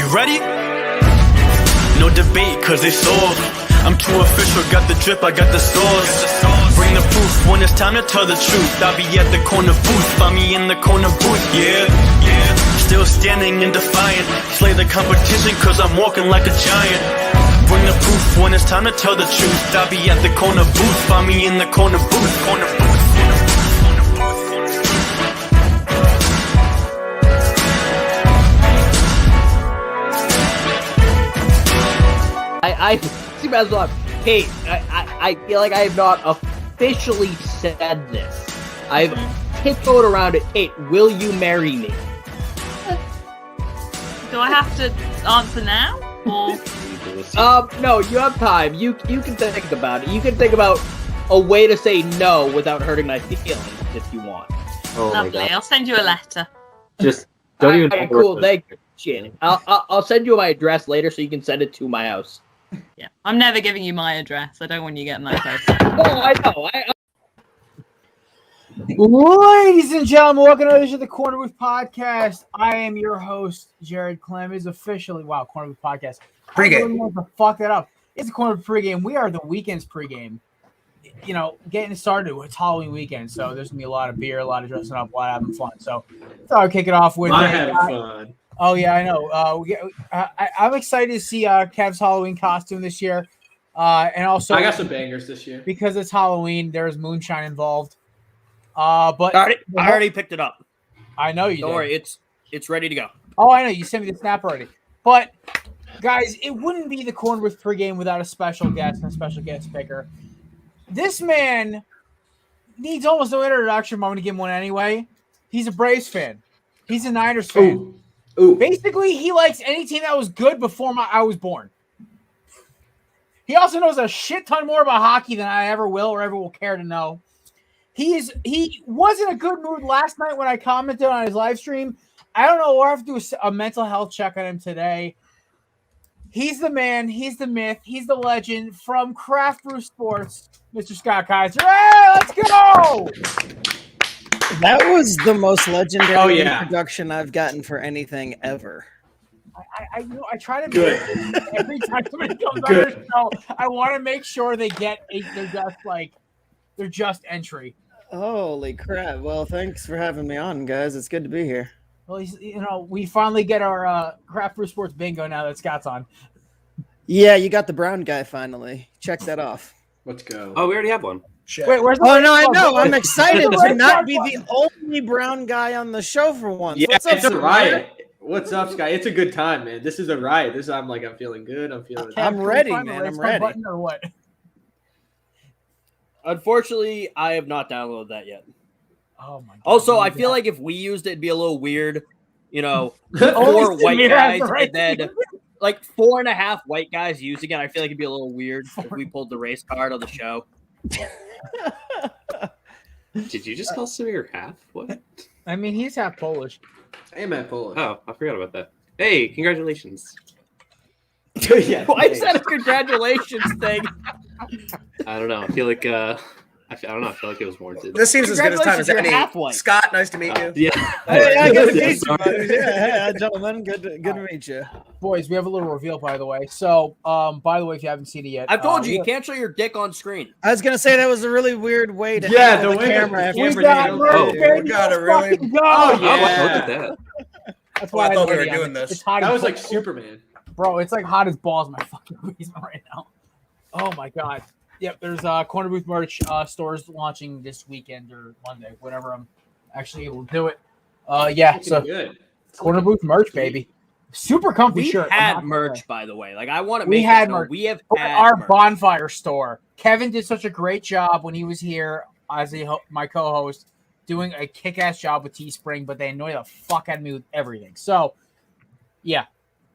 You ready? No debate, cause they saw. I'm too official, got the drip, I got the sauce. Bring the proof when it's time to tell the truth. I'll be at the corner booth, find me in the corner booth, yeah. Still standing and defiant. Slay the competition, cause I'm walking like a giant. Bring the proof when it's time to tell the truth. I'll be at the corner booth, find me in the corner booth, corner booth. I see as well. Kate, I feel like I have not officially said this. I've tiptoed around it. Kate, will you marry me? Do I have to answer now? Or no, you have time. You can think about it. You can think about a way to say no without hurting my feelings if you want. Oh lovely. I'll send you a letter. Just don't even. Okay, cool. Thank you, Shannon. I'll send you my address later so you can send it to my house. Yeah, I'm never giving you my address. I don't want you getting that close. Oh, I know. Ladies and gentlemen, welcome to the Corner Booth Podcast. I am your host, Jared Clem. It's officially, Corner Booth Podcast. Pregame. I really want to fuck that up. It's the Corner Booth Pregame. We are the weekend's pregame. You know, getting started. It's Halloween weekend, so there's going to be a lot of beer, a lot of dressing up, a lot of having fun. So, thought I'd kick it off with... I'm having fun. Oh, yeah, I know. I'm excited to see Kev's Halloween costume this year. And also... I got some bangers this year. Because it's Halloween, there's moonshine involved. But I already picked it up. I know you Don't did. worry, it's ready to go. Oh, I know. You sent me the snap already. But, guys, it wouldn't be the Corner Booth pregame without a special guest and a special guest picker. This man needs almost no introduction, but I'm going to give him one anyway. He's a Braves fan. He's a Niners fan. Ooh. Basically, he likes any team that was good before I was born. He also knows a shit ton more about hockey than I ever will or ever will care to know. He was in a good mood last night when I commented on his live stream. I don't know. We'll have to do a mental health check on him today. He's the man. He's the myth. He's the legend from Craft Brew Sports, Mr. Scott Kaiser. Hey, let's go! That was the most legendary yeah. introduction I've gotten for anything ever. I try to make it every time somebody comes on the show. I want to make sure they get they're just entry. Holy crap. Well, thanks for having me on, guys. It's good to be here. Well, we finally get our Craft Brew Sports bingo now that Scott's on. Yeah, you got the brown guy finally. Check that off. Let's go. Oh, we already have one. Shit. Wait, where's the Oh, no, I know. I'm excited Where's the to not red be flag the only brown guy on the show for once. Yeah, What's up, It's a Saban? riot. What's up, Sky? It's a good time, man. This is a riot. I'm feeling good. I'm feeling. I'm ready, man. I'm ready. Button or what? Unfortunately, I have not downloaded that yet. Oh my god. Also, I feel like if we used it, it'd be a little weird. You know, Only 4 white Samir has guys the right and then like 4.5 white guys using it. I feel like it'd be a little weird if we pulled the race card on the show. Did you just call Samir half? What? I mean, he's half Polish. Hey, man, Polish. Oh, I forgot about that. Hey, congratulations. Yeah, Why is that a congratulations thing? I don't know. I feel like I don't know. I feel like it was warranted. This seems as good as time as Congratulations, any. you're half white. Scott, nice to meet you. Yeah. Hey, good to Yeah, meet you, sorry. buddy. Yeah, gentlemen. Good to meet you. Boys, we have a little reveal, by the way. So, by the way, if you haven't seen it yet, I've told you can't show your dick on screen. I was gonna say that was a really weird way to Yeah, handle the way camera. that after the we camera got handled merch, it. baby. We got it, Let's really? fucking go. Oh, Oh, yeah. look at that. That's Oh, I why thought we had were it on. doing this. It's hot That as was like fuck. Superman. Bro, it's like hot as balls in my fucking basement right now. Oh my god. Yep, there's Corner Booth merch stores launching this weekend or Monday, whenever I'm actually able to do it. Yeah, so Good. Corner Booth merch, baby. Super comfy We shirt. I'm had not gonna merch, lie. by the way. Like I want to We make had this known. merch. We have But had our merch. bonfire store. Kevin did such a great job when he was here as my co-host, doing a kick-ass job with Teespring, but they annoy the fuck out of me with everything. So, yeah.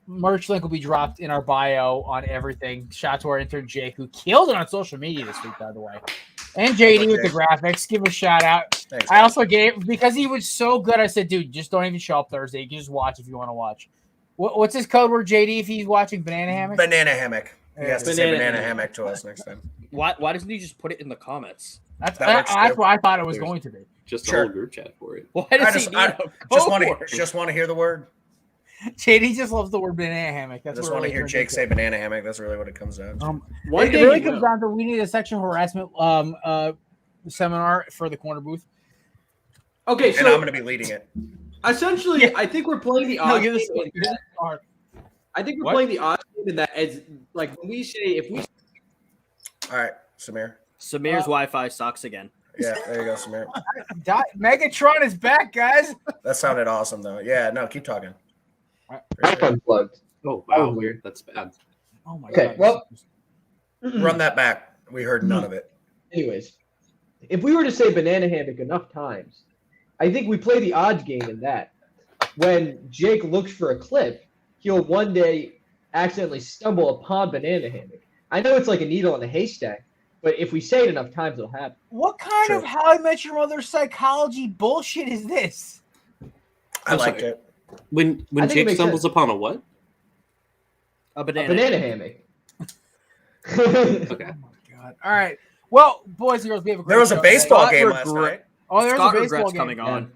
Merch link will be dropped in our bio on everything. Shout out to our intern Jake, who killed it on social media this week, by the way. And JD with the graphics. Give a shout out. Thanks, I also gave, because he was so good, I said, dude, just don't even show up Thursday. You can just watch if you want to watch. What's his code word, JD, if he's watching Banana Hammock? Banana hammock. He has to say Banana banana hammock. hammock to us next time. Why doesn't he just put it in the comments? That's That works, what too. I thought it was There's- going to be. Just Sure. a whole group chat for it. Why does he need a code word? Just want to hear the word. JD just loves the word banana hammock. I That's just what want to really hear turns Jake into. say banana hammock. That's really what it comes down to. One It day really he comes will. down to we need a sexual harassment seminar for the corner booth. Okay, And so I'm going to be leading it. essentially, I think we're playing the No, odds you're game. the star. I think we're What? playing the odds game in that as like when we say if we All right, Samir. Samir's Wi-Fi sucks again. Yeah, there you go, Samir. Megatron is back, guys. That sounded awesome, though. Yeah, no, keep talking. For I'm sure. unplugged. Oh, That wow. was weird. That's bad. Oh my Okay, god. well- Run that back. We heard none of it. Anyways, if we were to say banana hammock enough times, I think we play the odds game in that. When Jake looks for a clip, he'll one day accidentally stumble upon banana hammock. I know it's like a needle in a haystack, but if we say it enough times, it'll happen. What kind True. of How I Met Your Mother psychology bullshit is this? I liked it. When I think it Jake makes stumbles sense. upon a what? A banana. A banana hammock. Okay. Oh my god. All right. Well, boys and girls, we have a great There was a show baseball Scott game last regret- night. Oh, there's Scott a baseball regrets game coming on.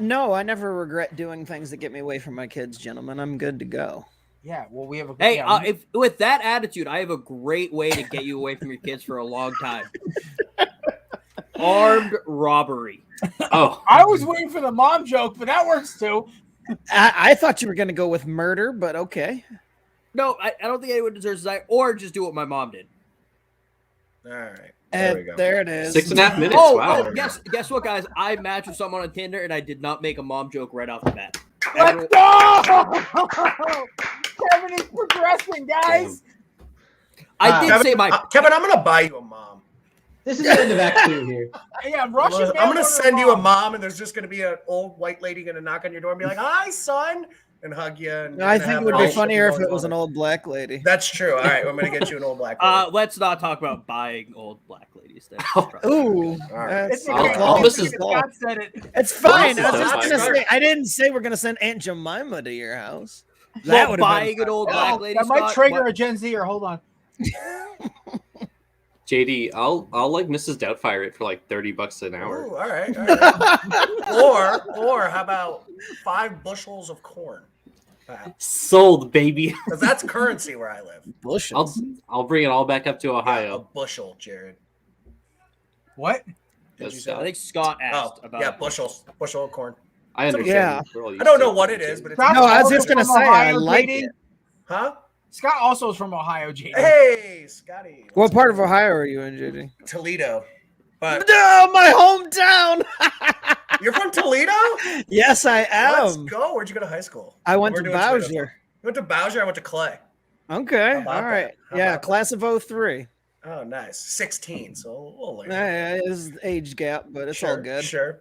No, I never regret doing things that get me away from my kids, gentlemen. I'm good to go. Yeah, well, we have a Hey, yeah, if with that attitude, I have a great way to get you away from your kids for a long time. Armed robbery. Oh, I was waiting for the mom joke, but that works too. I thought you were going to go with murder, but okay. No, I don't think anyone deserves to die, or just do what my mom did. All right. There we And go. there it is. 6.5 minutes. Oh, Wow. guess what, guys? I matched with someone on Tinder, and I did not make a mom joke right off the bat. Let's go! Kevin is progressing, guys. I did Kevin, say my. Kevin, I'm going to buy you a mom. This is the end of Act 2 here. Yeah, I'm Russian. going mail to order send you a mom, and there's just going to be an old white lady going to knock on your door and be like, "Hi, son," and hug you. And I think it would be relationship funnier if you it was an always old black lady. wanted. That's true. All right, I'm going to get you an old black lady. Let's not talk about buying old black ladies. Then. Ooh, All right. that's It's I'll- okay. I'll miss It's his- Scott said it. It's fine. I was Also, just gonna Scott- say. I didn't say we're gonna send Aunt Jemima to your house. That Well, would buying have an old Oh, black lady. that might Scott, trigger what- a Gen Zer. Hold on. JD, I'll like Mrs. Doubtfire it for like $30 an hour. Ooh, all right. All right. or how about 5 bushels of corn? Sold, baby. Because that's currency where I live. bushels. I'll bring it all back up to A Ohio. bushel, Jared. What? Did That's you say? I think Scott asked Oh, about. yeah, bushels. Bushel of corn. I understand. Yeah. We're all I used don't to know what corn, it is, too. but it's Scott No, I was also just gonna from say I Ohio, like JD. it. huh? Scott also is from Ohio, JD. Hey, Scotty. What part of Ohio are you in, JD? Toledo. But No, my hometown. you're from Toledo? Yes, I Let's am. go. Where'd you go to high school? I went We're to doing Toledo. Bowser. You went to Bowser. I went to Clay. Okay, How about all right. that? How Yeah, about class of 03. Oh, nice. 16, so a little later. Yeah, it's age gap, but it's all good. Sure.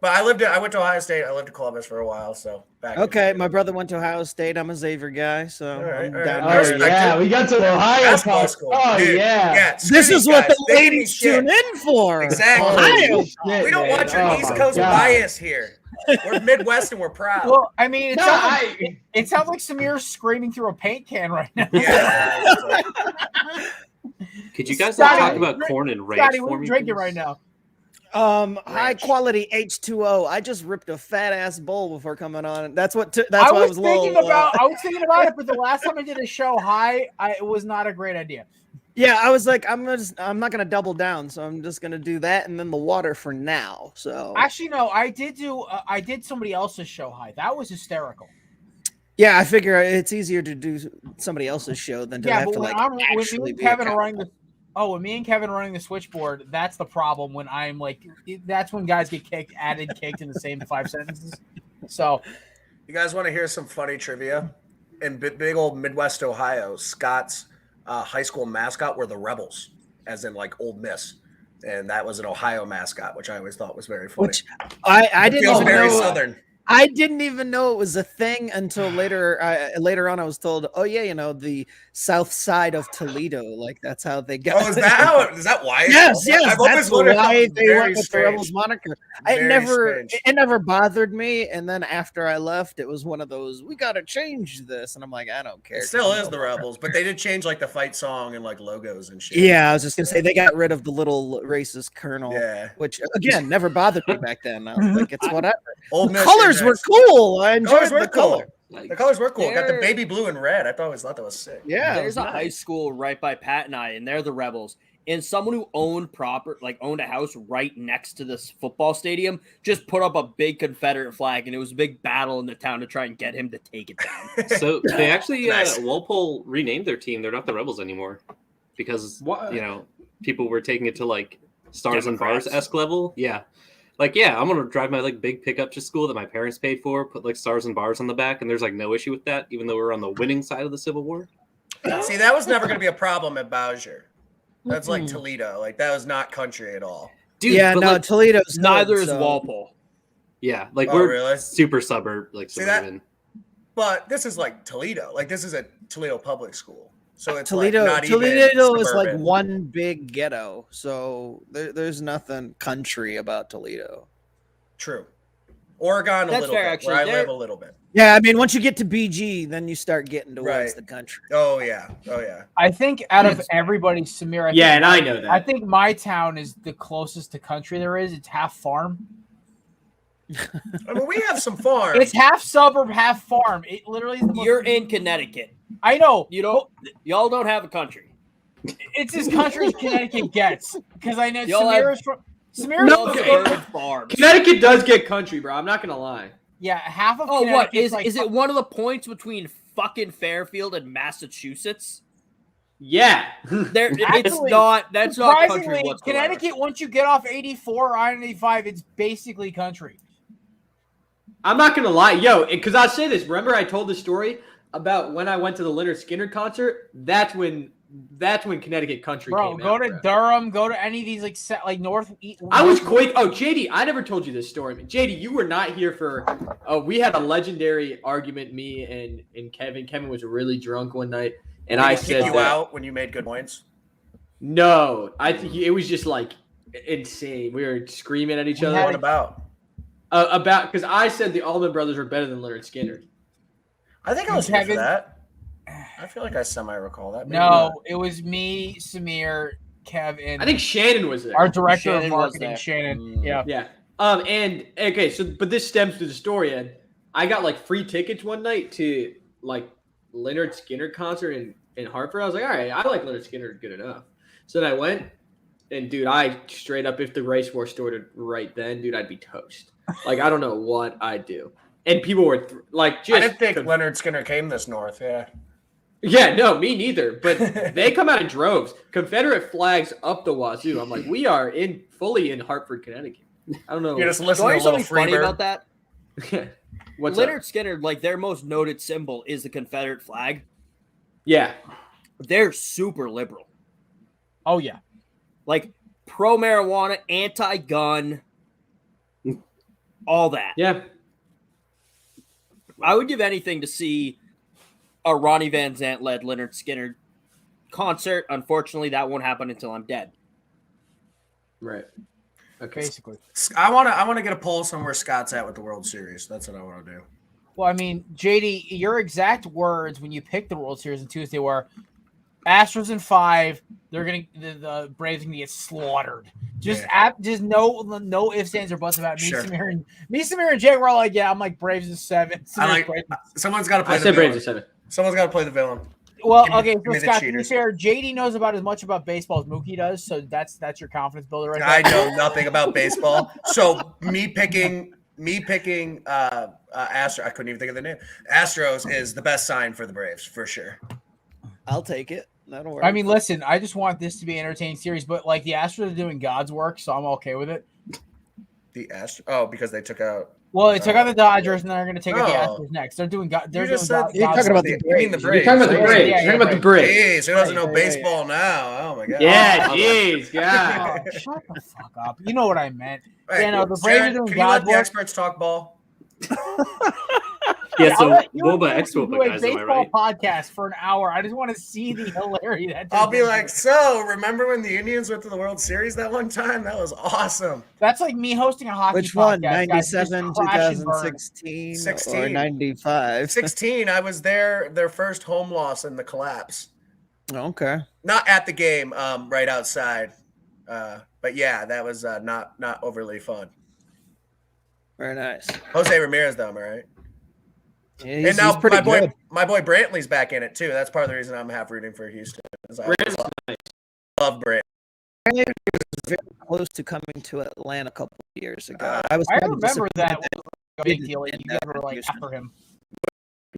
But I went to Ohio State. I lived in Columbus for a while, so back. Okay, my brother went to Ohio State. I'm a Xavier guy, so All right, I'm all right. down Oh, There's- there. yeah, we got to the Ohio Basketball talk. school. Oh, Dude, yeah. This screw is these what guys. the They give me ladies shit. tune in for. Exactly. Ohio. Shit, We don't man. want your Oh, East my Coast God. bias here. We're Midwest and we're proud. Well, I mean, it No, sounds like, it sounds like Samir's screaming through a paint can right now. Yeah. Could you guys Scotty, not talk about drink- corn and ranch Scotty, for what are me? you drinking please? right now? High Ranch. quality H2O. I just ripped a fat ass bowl before coming on. That's what. That's I why I was was a thinking little. about. I was thinking about it, but the last time I did a show high, it was not a great idea. Yeah, I was like, I'm not gonna double down, so I'm just gonna do that and then the water for now. So Actually, no, I did somebody else's show high. That was hysterical. yeah, I figure it's easier to do somebody else's show than to Yeah, have but to when like when me actually and be a Kevin are cop. running the when me and Kevin are running the switchboard, that's the problem. When I'm like, that's when guys get kicked in the same 5 sentences. So You guys want to hear some funny trivia? In big old Midwest Ohio, Scott's high school mascot were the Rebels, as in like Old Miss, and that was an Ohio mascot, which I always thought was very funny. Which I It didn't feels even very know. Southern. I didn't even know it was a thing until later. Later on, I was told, "Oh yeah, the South Side of Toledo, like that's how they got." Oh, is that how? Is that why? it's Yes, called that? yes, I've always that's wondered how why they very went with the strange. Rebels moniker. Very strange. It never bothered me, and then after I left, it was one of those, we got to change this, and I'm like, I don't care. It still is the Rebels, but they did change like the fight song and like logos and shit. Yeah, I was just gonna say they got rid of the little racist colonel, Yeah. which again never bothered me back then. I was like, it's whatever. Old The Miss colors were Units. cool. I enjoyed Colors the were cool. color. Like, The colors were cool. Got the They're- baby blue and red. I always thought that was sick. Yeah, it There's was a high nice. school right by Pat and I, and they're the Rebels. And someone who owned a house right next to this football stadium just put up a big Confederate flag, and it was a big battle in the town to try and get him to take it down. so they actually Nice. Walpole renamed their team. They're not the Rebels anymore because What? people were taking it to like stars and Democrats. bars esque level. Yeah. Like, yeah, I'm gonna drive my like big pickup to school that my parents paid for, put like stars and bars on the back, and there's like no issue with that, even though we're on the winning side of the Civil War. See, that was never going to be a problem at Bowser. That's like Toledo. Like, that was not country at all. Dude, Yeah, but, no, like, Toledo's Neither good, is so- Walpole. yeah, like Oh, we're really? super suburb, like See that? suburban. But this is like Toledo. Like, this is a Toledo public school. So it's Toledo, like not even Toledo is like suburban. one big ghetto, so there's nothing country about Toledo. True. Oregon a That's little fair, bit. actually. Where I They're- live a little bit. Yeah, I mean, once you get to BG, then you start getting towards Right. the country. Oh, yeah. Oh, yeah. I think out of everybody, Samir, Yeah, think and I know that. I think my town is the closest to country there is. It's half farm. I mean, we have some farms. It's half suburb, half farm. It literally is the most. You're in Connecticut. I know. Y'all don't have a country. It's as country as Connecticut gets. Because I know Y'all Samir have- is from. Samir No, is Y'all from. have farms. Connecticut does get country, bro. I'm not gonna lie. Yeah, half of Oh, what Connecticut's is like, is it? One of the points between fucking Fairfield and Massachusetts? Yeah. There, it's Actually, not. That's not country Surprisingly, whatsoever. Connecticut, once you get off 84 or I-95, it's basically country. I'm not gonna lie, yo, because I'll say this. Remember, I told the story about when I went to the Leonard Skinner concert. That's when Connecticut country Bro, came go out, to bro. Durham, go to any of these like north. I was quick. Oh, JD, I never told you this story. JD, you were not here for. We had a legendary argument. Me and Kevin. Kevin was really drunk one night, and I Kick said you that, out when you made good points. No, I think it was just like insane. We were screaming at each We other. had- What about? About because I said the Allman Brothers are better than Leonard Skinner. I think I was here for Kevin- that. I feel like I semi-recall that. Maybe No, not. it was me, Samir, Kev, and I think Shannon was there. our director Shannon of was marketing, there. Shannon. Yeah. Yeah. And okay, but this stems to the story, and I got like free tickets one night to like Leonard Skinner concert in Hartford. I was like, all right, I like Leonard Skinner good enough. So then I went, and dude, I straight up, if the race war started right then, dude, I'd be toast. Like, I don't know what I'd do. And people were like, just I didn't think Leonard Skinner came this north. Yeah. yeah, no, me neither. But they come out in droves, Confederate flags up the wazoo. I'm like, we are fully in Hartford, Connecticut. I don't know. You just You listen know to a little something funny Freebird. about that? What's Leonard up? Skinner, like their most noted symbol is the Confederate flag. Yeah. They're super liberal, Oh yeah. like pro marijuana, anti-gun, all that. Yeah. I would give anything to see a Ronnie Van Zant led Leonard Skinner concert. Unfortunately, that won't happen until I'm dead. Right. Okay. Basically. I want to get a pulse on where Scott's at with the World Series. That's what I want to do. Well, I mean, JD, your exact words when you picked the World Series on Tuesday were Astros in 5. They're gonna the Braves gonna get slaughtered. Just just no ifs, ands, or buts about me, Sure. Samir and Jay were all like, yeah, I'm like Braves is 7. I like- Braves. Someone's got to play I the said villain. Braves at 7. Someone's got to play the villain. Well, Give me- okay, give so me the Scott, to be cheaters. fair, JD knows about as much about baseball as Mookie does, so that's your confidence builder right I there. know nothing about baseball. So me picking Astro, I couldn't even think of the name. Astros is the best sign for the Braves for sure. I'll take it. That'll work. I mean, listen, I just want this to be an entertaining series, but like the Astros are doing God's work, so I'm okay with it. The Astro, because they took out. Well, they took out the Dodgers, and they're going to take out the Oh. Astros next. They're doing God. They're You doing just God. said- You're God's talking about work. the You mean the Braves. Braves? You're talking about the Yeah, Braves. yeah, You're talking about the yeah. Braves. Jeez, who doesn't know Right, right, baseball now? Oh my god. Yeah, jeez, God. Oh, shut the fuck up. You know what I meant. Hey, Yeah, no, the Braves are Jared, doing can you let God's the work. experts talk ball? Yeah, so I'll let you Woba and X Luke Woba, do a guys, am I baseball right? podcast for an hour. I just want to see the hilarity. That I'll be like, so remember when the Indians went to the World Series that one time? That was awesome. that's like me hosting a hockey Which one? podcast. guys. Just 97, crash and burn. 2016, 16. or 95? 16, I was there, their first home loss in the collapse. Okay. Not at the game, right outside. But yeah, that was not overly fun. Very nice. Jose Ramirez, though, am I right? And now my boy Brantley's back in it too. That's part of the reason I'm half rooting for Houston. I love Brantley. Brantley was very close to coming to Atlanta a couple of years ago. I remember that was a big deal. You guys were like after him.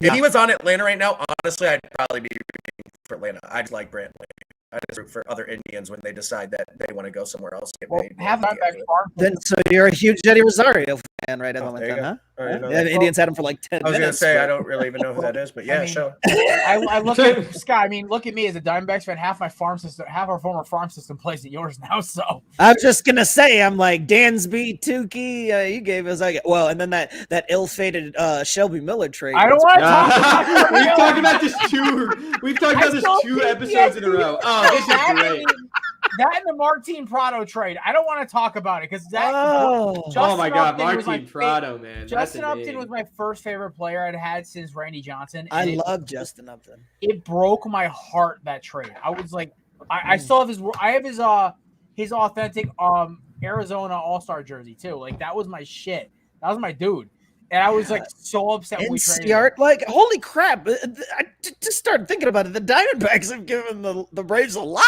If he was on Atlanta right now, honestly, I'd probably be rooting for Atlanta. I just like Brantley. I just root for other Indians when they decide that they want to go somewhere else. Then so you're a huge Eddie Rosario fan right at the moment, then, huh? Indians had him for like 10 minutes. I was going to say, I don't really even know who that is, but yeah, sure. I look at Scott. I mean, look at me as a Diamondbacks fan. Half our former farm system plays at yours now. So I'm just gonna say, I'm like Dansby, Tukey. You gave us and then that ill-fated Shelby Miller trade. I don't want to talk. We've talked about this two episodes in a row. Oh, this is great. That and the Martin Prado trade. I don't want to talk about it because that. Oh my God, Martin Prado, man. Justin Upton was my first favorite player I'd had since Randy Johnson. I love Justin Upton. It broke my heart, that trade. I was like, I still have his. I have his authentic Arizona All-Star jersey too. Like that was my shit. That was my dude. And I was like so upset when we traded him. Like, holy crap. I just started thinking about it. The Diamondbacks have given the Braves a lot.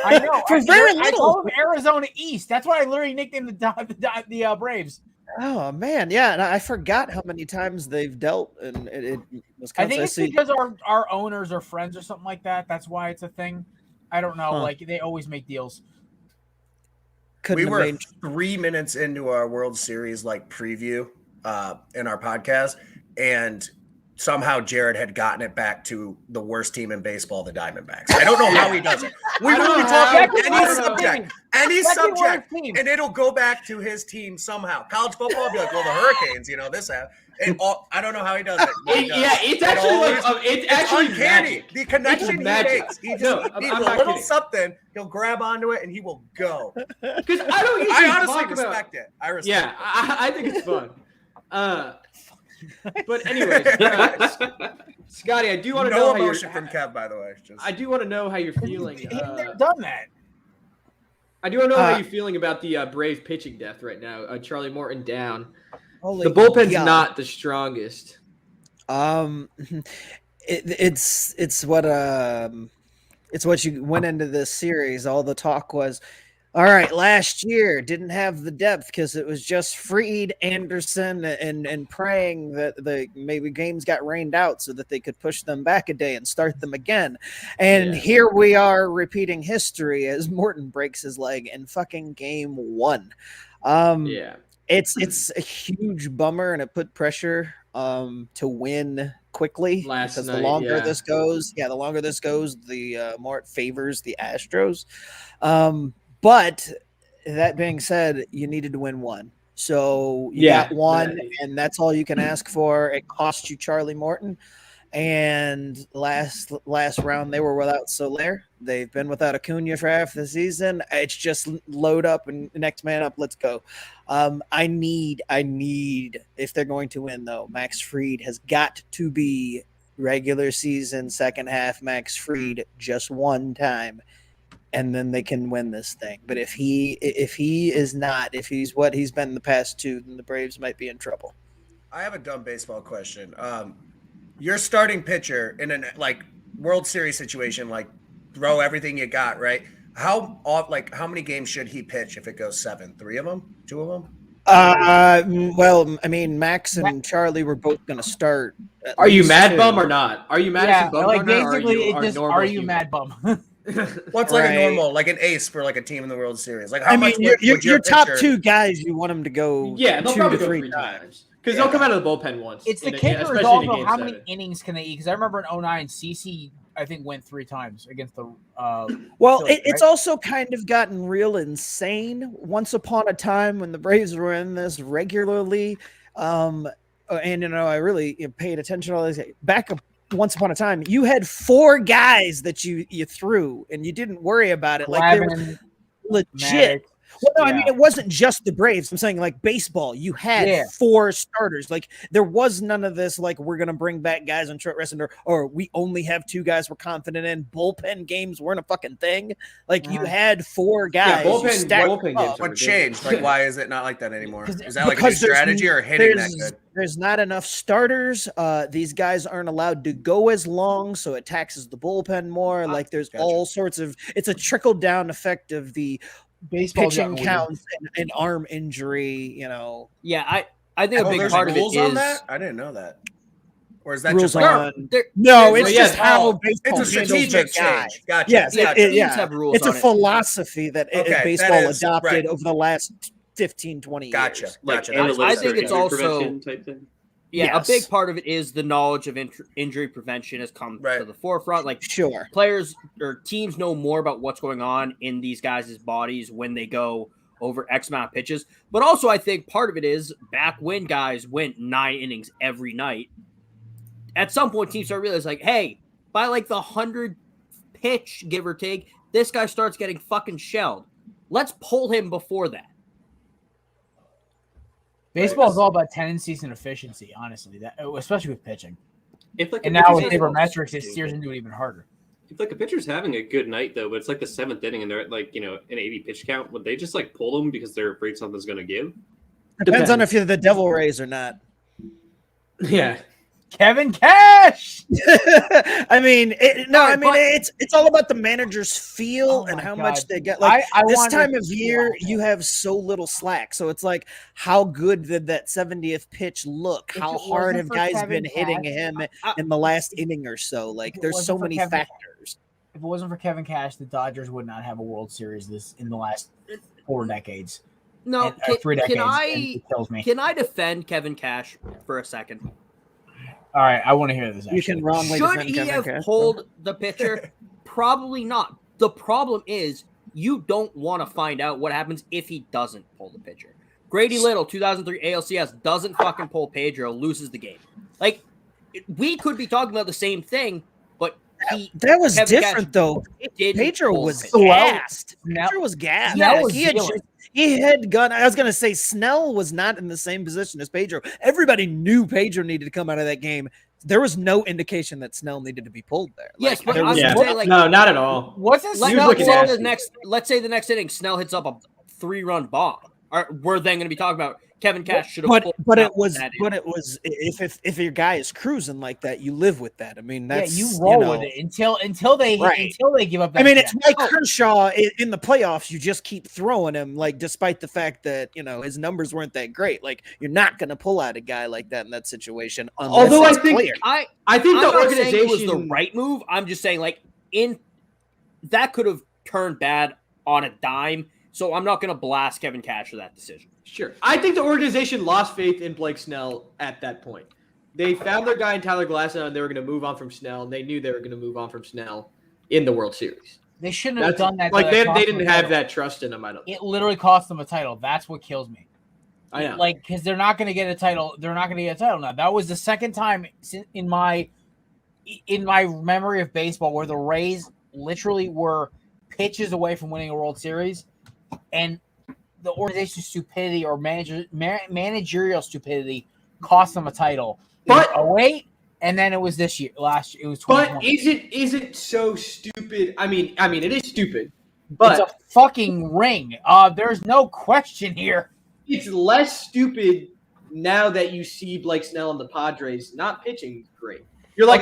I know. For very little. I call them Arizona East. That's why I literally nicknamed the Braves. Oh, man. Yeah, and I forgot how many times they've dealt. And it was I think it's because our owners are friends or something like that. That's why it's a thing. I don't know. Like, they always make deals. We were 3 minutes into our World Series preview in our podcast, and somehow Jared had gotten it back to the worst team in baseball, the Diamondbacks. I don't know how he does it. We literally talk any subject, and it'll go back to his team somehow. College football will be like, well, the Hurricanes, this I don't know how he does it. It's actually uncanny. Magic. The connection he makes. He just needs a little something. He'll grab onto it and he will go. Because I honestly respect it. I respect it. I think it's fun. But anyways, Scotty, I do want to know how emotion from Kev, by the way. I do want to know how you're feeling. He's never done that. I do want to know how you're feeling about the Braves pitching depth right now. Charlie Morton down. Holy the bullpen's God. not the strongest. It's what you went into this series. All the talk was, all right, last year didn't have the depth because it was just Fried, Anderson, and praying that maybe games got rained out so that they could push them back a day and start them again. And here we are repeating history as Morton breaks his leg in fucking game 1. It's a huge bummer, and it put pressure to win quickly because the longer this goes, the more it favors the Astros. But that being said, you needed to win one. So you got one, and that's all you can ask for. It cost you Charlie Morton. And last round, they were without Soler. They've been without Acuna for half the season. It's just load up and next man up. Let's go. I need, if they're going to win, though, Max Fried has got to be regular season, second half Max Fried just one time. And then they can win this thing. But if he's what he's been in the past two, then the Braves might be in trouble. I have a dumb baseball question. Your starting pitcher in a World Series situation, throw everything you got, right? How many games should he pitch if it goes 7? 3 of them? 2 of them? Well, I mean, Max and Charlie were both going to start. Are you mad bum or not? Are you Madison Bum or basically, are you mad bum? What's a normal, an ace for a team in the World Series? Your top two guys, you want them to go they'll 2 probably to 3 go 3 times. Because they'll come out of the bullpen once. It's the kicker is also how many innings can they eat? Because I remember in 2009, CeCe, I think, went 3 times against the it's also kind of gotten real insane. Once upon a time when the Braves were in this regularly, and I really paid attention to all this. Once upon a time, you had 4 guys that you threw, and you didn't worry about it. They were legit. Well, no, I mean, it wasn't just the Braves. I'm saying, like, baseball, you had 4 starters. Like, there was none of this, like, we're going to bring back guys on short rest, or we only have 2 guys we're confident in. Bullpen games weren't a fucking thing. Like, you had 4 guys. Yeah, bullpen games. What changed? Like, why is it not like that anymore? Is that like a new strategy or hitting that good? There's not enough starters. These guys aren't allowed to go as long, so it taxes the bullpen more. Like, there's all sorts of – it's a trickle-down effect of the baseball pitching counts and arm injury, you know. Yeah, I think a big part of it is – on that? I didn't know that. Or is that rules just like on? No, it's just how baseball it's a strategic change. Gotcha. Yes, have rules it's a philosophy that baseball adopted over the last 15, 20 years. Gotcha. I think it's also type thing. a big part of it is the knowledge of injury prevention has come to the forefront. Like, players or teams know more about what's going on in these guys' bodies when they go over X amount of pitches. But also, I think part of it is back when guys went 9 innings every night. At some point, teams start realizing, like, hey, by like the 100 pitch, give or take, this guy starts getting fucking shelled. Let's pull him before that. Baseball is all about tendencies and efficiency, honestly, especially with pitching. And now with sabermetrics, it steers into it even harder. If like a pitcher's having a good night though, but it's like the 7th inning and they're at like, an 80 pitch count, would they just like pull them because they're afraid something's going to give? Depends on if you're the Devil Rays or not. Yeah. Kevin Cash. I mean, it's all about the manager's feel and how much they get. Like this time of year, you have so little slack. So it's like, how good did that 70th pitch look? How hard have guys been hitting him in the last inning or so? Like, there's so many factors. If it wasn't for Kevin Cash, the Dodgers would not have a World Series in the last 4 decades. No, 3 decades. Can I defend Kevin Cash for a second? All right, I want to hear this. You can wrongly Should he have pulled the pitcher? Probably not. The problem is you don't want to find out what happens if he doesn't pull the pitcher. Grady Little, 2003 ALCS, doesn't fucking pull Pedro, loses the game. Like, we could be talking about the same thing, but that was different though. Pedro was gassed. Pedro was gassed. He had gone. I was going to say Snell was not in the same position as Pedro. Everybody knew Pedro needed to come out of that game. There was no indication that Snell needed to be pulled there. Yes, like, but no, not at all. Wasn't let's say the next inning, Snell hits up a 3-run bomb. We're then going to be talking about Kevin Cash should have. But it was if your guy is cruising like that, you live with that. I mean, that's you roll with it until they give up. That I mean, it's Mike Kershaw in the playoffs. You just keep throwing him, like, despite the fact that his numbers weren't that great. Like, you're not going to pull out a guy like that in that situation. Although I think the organization it was the right move. I'm just saying, like, that could have turned bad on a dime. So I'm not going to blast Kevin Cash for that decision. Sure. I think the organization lost faith in Blake Snell at that point. They found their guy in Tyler Glasnow, and they were going to move on from Snell. And they knew they were going to move on from Snell in the World Series. They shouldn't have done that. Like, they didn't have that trust in him, I don't think. It literally cost them a title. That's what kills me. I know. Like, because they're not going to get a title. They're not going to get a title now. That was the second time in my memory of baseball where the Rays literally were pitches away from winning a World Series. And the organization's stupidity or managerial stupidity cost them a title. But wait, and then it was this year. Last year, it was 2020. But is it so stupid? I mean, it is stupid. But it's a fucking ring. There's no question here. It's less stupid now that you see Blake Snell and the Padres not pitching great. You're like,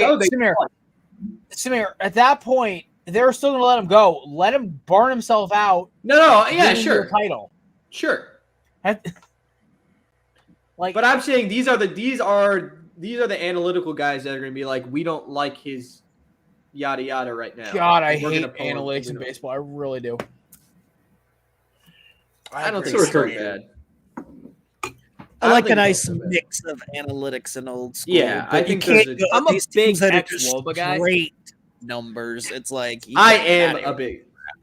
Samir, at that point, they're still going to let him go. Let him burn himself out. No, yeah, sure. Title. Sure. But I'm saying these are the analytical guys that are going to be like, we don't like his yada yada right now. God, I hate analytics in baseball. I really do. I don't think it's very bad. I like a nice mix of analytics and old school. Yeah, I think I'm a big ex-Woba guy. Great numbers. It's like I am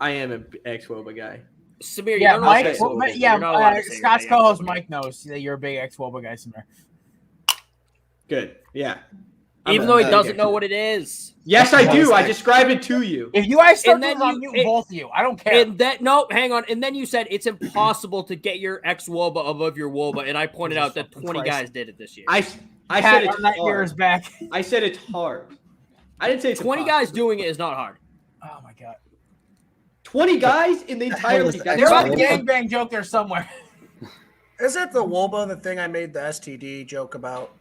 an ex-Woba guy. Samir, Scott's co-host Mike knows that you're a big ex-Woba guy, Samir. Good, yeah. Even though he doesn't know what it is. Yes, I do. I described it to you. If you guys start And then doing you- mute both of you, I don't care. And that hang on. And then you said it's impossible to get your ex-WOBA above your WOBA, and I pointed out that 20 guys did it this year. I Pat said it's on that hard. year's back. I said it's hard. I didn't say it's 20 impossible. guys doing it is not hard. Oh my god. 20 guys in the entire hell is league. that? There's That's a Well, gangbang joke there somewhere. Is it the WOBA, the thing I made the STD joke about?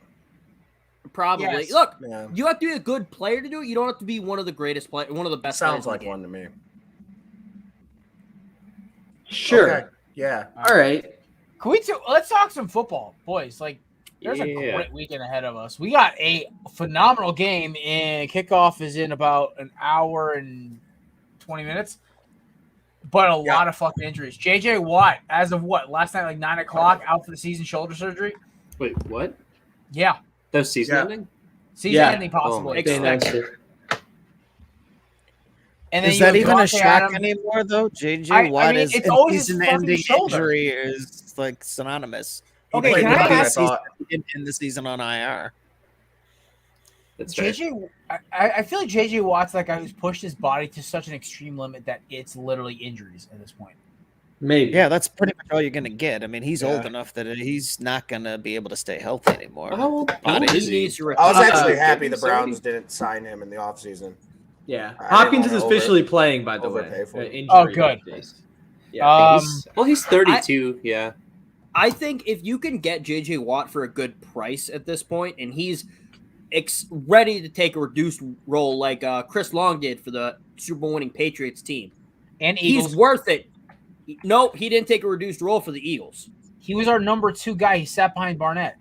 Probably. Yes. Look, Yeah. you have to be a good player to do it. You don't have to be one of the greatest players, one of the best. Sounds players in like the game. one to me. Sure. Okay. Yeah. All right. Let's talk some football, boys. Like, there's a great weekend ahead of us. We got a phenomenal game, and kickoff is in about an hour and 20 minutes. But a lot of fucking injuries. JJ Watt, as of last night, like 9 o'clock, out for the season, shoulder surgery. Wait, what? Yeah. That was season ending? Season ending, possibly. They announced it. And then Is you that have even a Devontae shock Adams. anymore, though? JJ I Watt mean, is it's always his season-ending fucking shoulder. injury is like synonymous. Okay, played can I better than I ask thought. In the season on IR? That's fair. JJ? I feel like JJ Watt's that guy who's pushed his body to such an extreme limit that it's literally injuries at this point. Maybe. Yeah, that's pretty much all you're going to get. I mean, he's old enough that he's not going to be able to stay healthy anymore. He needs to I was retire. actually happy the 70? Browns didn't sign him in the offseason. Yeah. I Hopkins didn't is wanna officially playing, by the way. overpay for it. Injury Oh, good. updates. Yeah. He's 32. Yeah. I think if you can get JJ Watt for a good price at this point, and he's ready to take a reduced role like Chris Long did for the Super Bowl winning Patriots team, And Eagles. he's worth it. No, he didn't take a reduced role for the Eagles. He was our number 2 guy. He sat behind Barnett.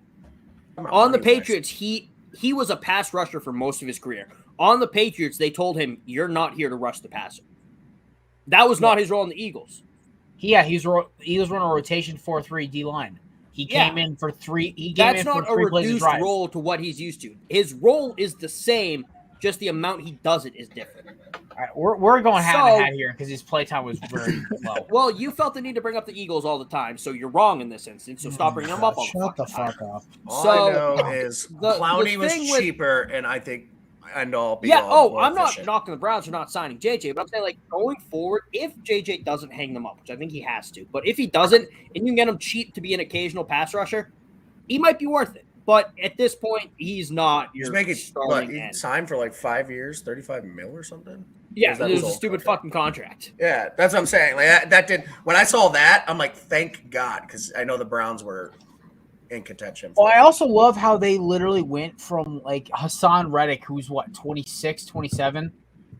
On the Patriots, he was a pass rusher for most of his career. On the Patriots, they told him, "You're not here to rush the passer." That was not his role in the Eagles. Eagles run a rotation 4-3 D line. He came in for 3. He came That's in not for a 3 plays a reduced drive. role to what he's used to. His role is the same, just the amount he does it is different. All right, we're going hat So- to hat here because his playtime was very low. Well, you felt the need to bring up the Eagles all the time, so you're wrong in this instance. So stop bringing them up all the Shut the fucking fuck time. up. All So, I know is the Clowney was thing with- cheaper, and I think end all be Yeah. all. Oh, more I'm not efficient. knocking the Browns for not signing JJ, but I'm saying like going forward, if JJ doesn't hang them up, which I think he has to, but if he doesn't, and you can get him cheap to be an occasional pass rusher, he might be worth it. But at this point, he's not. He's Your making what? starting He end. signed for like 5 years, 35 mil or something. Yeah, Is that it was his a old stupid contract? fucking contract. Yeah, that's what I'm saying. Like that did. When I saw that, I'm like, thank God, because I know the Browns were in contention. Well, I also love how they literally went from like Hassan Reddick, who's 26, 27.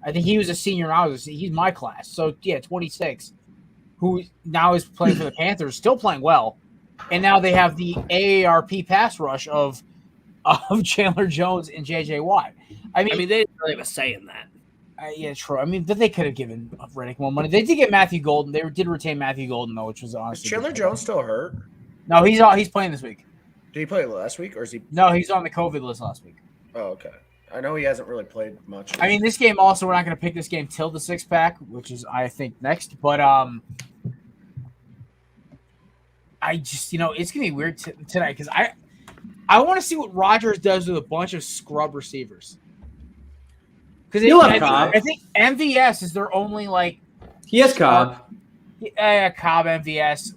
I think he was a senior now. He's my class. So, yeah, 26, who now is playing for the Panthers, still playing well. And now they have the AARP pass rush of Chandler Jones and JJ Watt. I mean, they didn't really have a say in that. yeah, true. I mean, but they could have given Reddick more money. They did get Matthew Golden. They did retain Matthew Golden, though, which was Is honestly. Chandler Jones still hurt? No, he's playing this week. Did he play last week, or is he? No, he's on the COVID list last week. Oh, okay. I know he hasn't really played much. I mean, this game also, we're not going to pick this game till the 6-pack, which is, I think, next. But I just, it's going to be weird tonight because I want to see what Rodgers does with a bunch of scrub receivers. Because I think MVS is their only, like... He has Cobb. Cobb, MVS.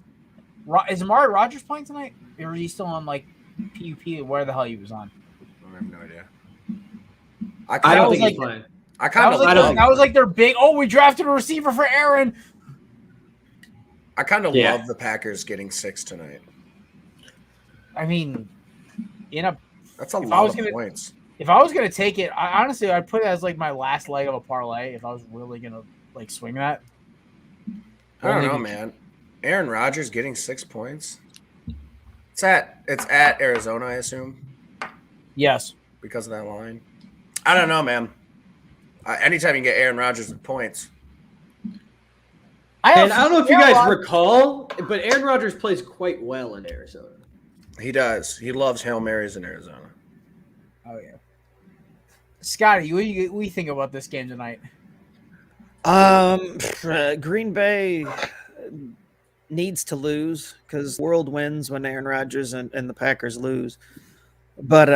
Is Amari Rodgers playing tonight? Or is he still on, like, PUP, where the hell he was on? I have no idea. I don't was think he's like- playing. I kind of That was like their big, we drafted a receiver for Aaron. I kind of Yeah. love the Packers getting 6 tonight. I mean, That's a If I lot was of gonna- points. if I was going to take it, honestly, I'd put it as like my last leg of a parlay if I was really going to like swing that. I don't Only know, be- man. Aaron Rodgers getting 6 points. It's at Arizona, I assume, Yes. because of that line. I don't know, man. Anytime you can get Aaron Rodgers with points. And I don't know if you guys recall, but Aaron Rodgers plays quite well in Arizona. He does. He loves Hail Marys in Arizona. Oh, yeah. Scotty, what do you think about this game tonight? Green Bay needs to lose because the world wins when Aaron Rodgers and the Packers lose. But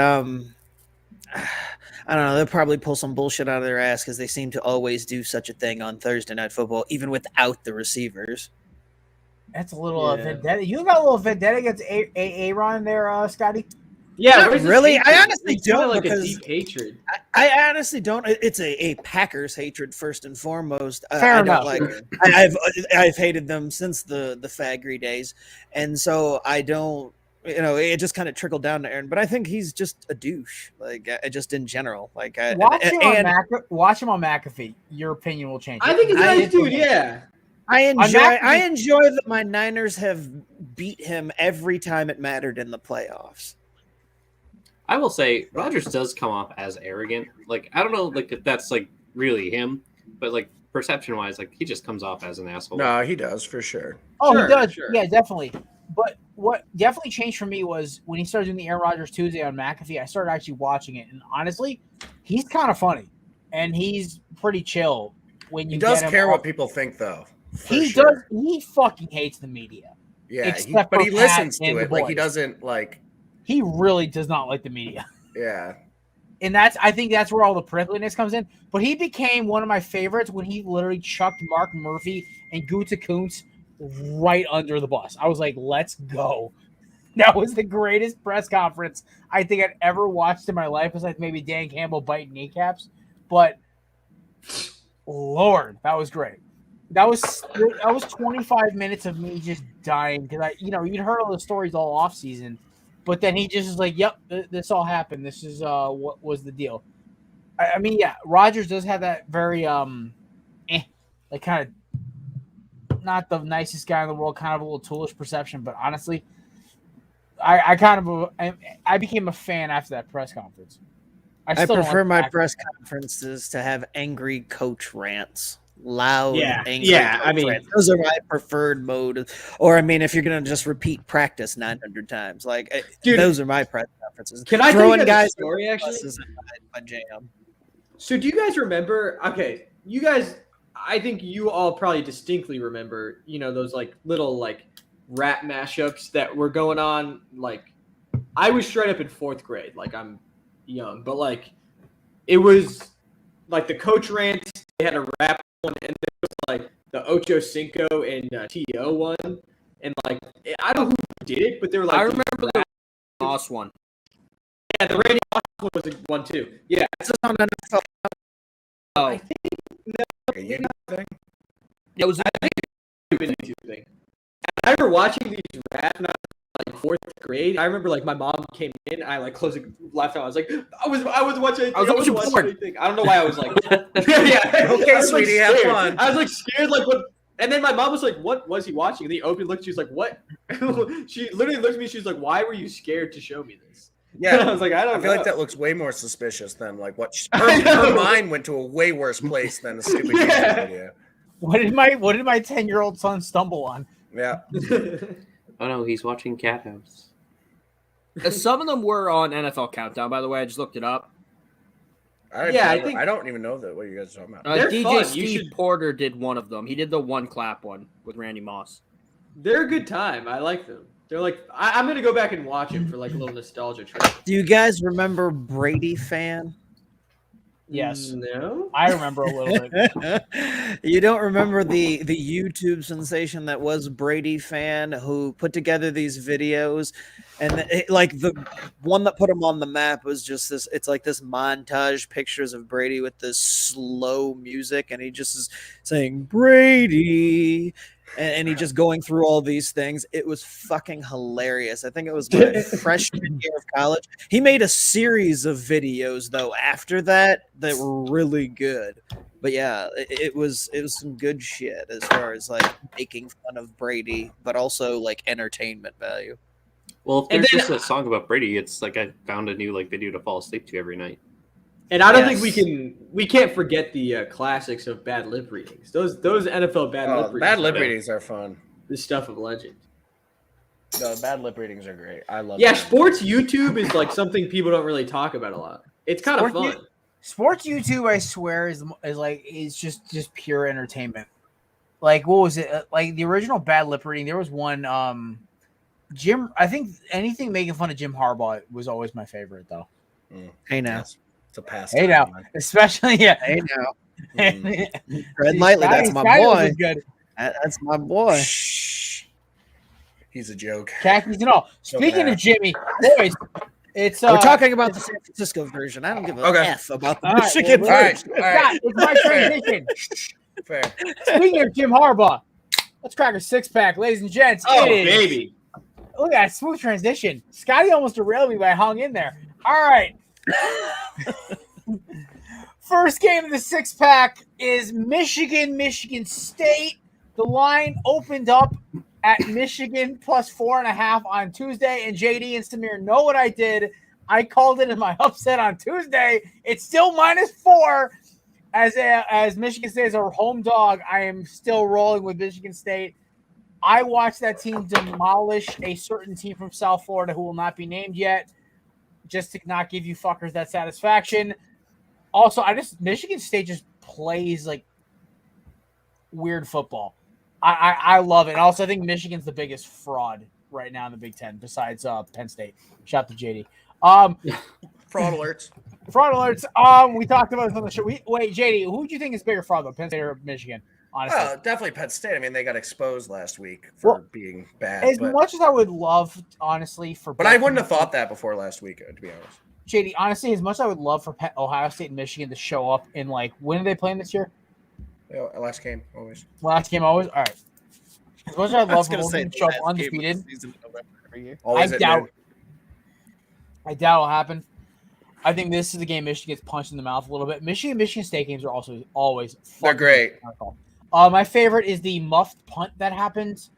I don't know. They'll probably pull some bullshit out of their ass because they seem to always do such a thing on Thursday Night Football, even without the receivers. That's a little vendetta. You got a little vendetta against Aaron there, Scotty? Yeah, really. I honestly it's kinda don't, like because a deep hatred. I honestly don't. It's a Packers hatred first and foremost. Fair enough. I've hated them since the Fagry days, and so I don't. It just kind of trickled down to Aaron, but I think he's just a douche. Like, just in general. Like, watch him on McAfee. Your opinion will change. I think he's a nice dude. Yeah. I enjoy that my Niners have beat him every time it mattered in the playoffs. I will say Rodgers does come off as arrogant. Like, I don't know, like, if that's like really him, but like perception wise, like he just comes off as an asshole. No, he does for sure. Oh, Sure, he does. sure. Yeah, definitely. But what definitely changed for me was when he started doing the Aaron Rodgers Tuesday on McAfee. I started actually watching it, and honestly, he's kind of funny and he's pretty chill. When you He does get him care off. what people think, though. He sure. does. He fucking hates the media. Yeah, Except but for he Pat listens and to the it. Like, he boys. doesn't like. He really does not like the media. Yeah. And I think that's where all the prickliness comes in. But he became one of my favorites when he literally chucked Mark Murphy and Guta Kuntz right under the bus. I was like, let's go. That was the greatest press conference I think I'd ever watched in my life, besides maybe Dan Campbell biting kneecaps. But Lord, that was great. That was 25 minutes of me just dying because you'd heard all the stories all off season. But then he just is like, yep, this all happened. This is what was the deal. I mean, yeah, Rodgers does have that very, like kind of not the nicest guy in the world, kind of a little toolish perception. But honestly, I became a fan after that press conference. I prefer my press conferences to have angry coach rants. Loud, angry. Yeah, I mean, rants. Those are my preferred mode. Or, I mean, if you're gonna just repeat practice 900 times, like, dude, those are my press conferences. Can I throwing tell you guys a story? Actually, my jam. So, do you guys remember? Okay, you guys. I think you all probably distinctly remember. Those like little like rap mashups that were going on. Like, I was straight up in 4th grade. Like, I'm young, but like, it was like the coach rant. They had a rap one, and there was like the Ocho Cinco and T.O. one, and like I don't know who did it, but they were like. I remember the Moss one. Yeah, the Randy Moss one was the one too. Yeah, This is on NFL. Oh, I think Like a YouTube thing. it was. I think it's been a YouTube thing. And I remember watching these raps when I was like 4th grade. I remember like my mom came in, I like closed the laptop. I was like, I was watching. I was watching porn. anything. I don't know why I was like, yeah. Okay, I was, like, sweetie, have scared. fun. I was like scared, like what? And then my mom was like, "What was he watching?" And he opened, looked. She was like, "What?" She literally looked at me. She was like, "Why were you scared to show me this?" Yeah, I was like, I don't. I feel know. like that looks way more suspicious than like what her mind went to a way worse place than a stupid YouTube video. What did my 10-year-old son stumble on? Yeah. Oh no, he's watching Cat House. Some of them were on NFL Countdown, by the way. I just looked it up. I don't even know that what you guys are talking about. They're DJ fun. Steve Porter did one of them. He did the one clap one with Randy Moss. They're a good time. I like them. They're like, I'm gonna go back and watch it for like a little nostalgia trip. Do you guys remember Brady Fan? Yes. No. I remember a little bit. You don't remember the YouTube sensation that was Brady Fan, who put together these videos, and like the one that put him on the map was just this. It's like this montage pictures of Brady with this slow music, and he just is saying Brady, and he just going through all these things. It was fucking hilarious. I think it was my freshman year of college. He made a series of videos though after that were really good. But yeah, it was some good shit as far as like making fun of Brady, but also like entertainment value. Well, if there's just a song about Brady, it's like I found a new like video to fall asleep to every night. And I don't think we can't forget the classics of bad lip readings. Those NFL bad lip readings. Bad lip readings are fun. The stuff of legend. No, bad lip readings are great. I love. Yeah, them. sports YouTube is like something people don't really talk about a lot. It's kind of fun. Sports YouTube, I swear, is just pure entertainment. Like, what was it? Like the original bad lip reading. There was one. Jim. I think anything making fun of Jim Harbaugh was always my favorite, though. Hey now. It's a pass. Hey now, especially Hey now. Tread lightly. That's my Scotty boy. was good. That's my boy. Shh. He's a joke. Khakis and all. Speaking of Jimmy, boys, it's we're talking about the San Francisco version. I don't give a F about the Michigan version. All right. It's my transition. Fair. Speaking of Jim Harbaugh, let's crack a 6-pack, ladies and gents. Oh, It is- baby. Look at that smooth transition. Scotty almost derailed me, but I hung in there. All right. First game of the 6-pack is Michigan State. The line opened up at Michigan plus 4.5 on Tuesday, and JD and Samir know what I did. I called it in my upset on Tuesday. It's still -4 as Michigan State is a home dog. I am still rolling with Michigan State. I watched that team demolish a certain team from South Florida who will not be named yet, just to not give you fuckers that satisfaction. Also, Michigan State just plays like weird football. I love it. And also, I think Michigan's the biggest fraud right now in the Big Ten, besides Penn State. Shout out to JD. Fraud alerts. Fraud alerts. We talked about this on the show. Wait, JD, who do you think is bigger fraud, though, Penn State or Michigan? Honestly, definitely Penn State. I mean, they got exposed last week for being bad. As much as I would love, honestly, but I wouldn't have thought that before last week, to be honest. JD, honestly, as much as I would love for Ohio State and Michigan to show up in, like, when are they playing this year? Yeah, last game, always. Last game, always? All right. As much as I'd love for them to show up undefeated, I doubt it'll happen. I think this is the game Michigan gets punched in the mouth a little bit. Michigan State games are also always they're great. My favorite is the muffed punt that happens.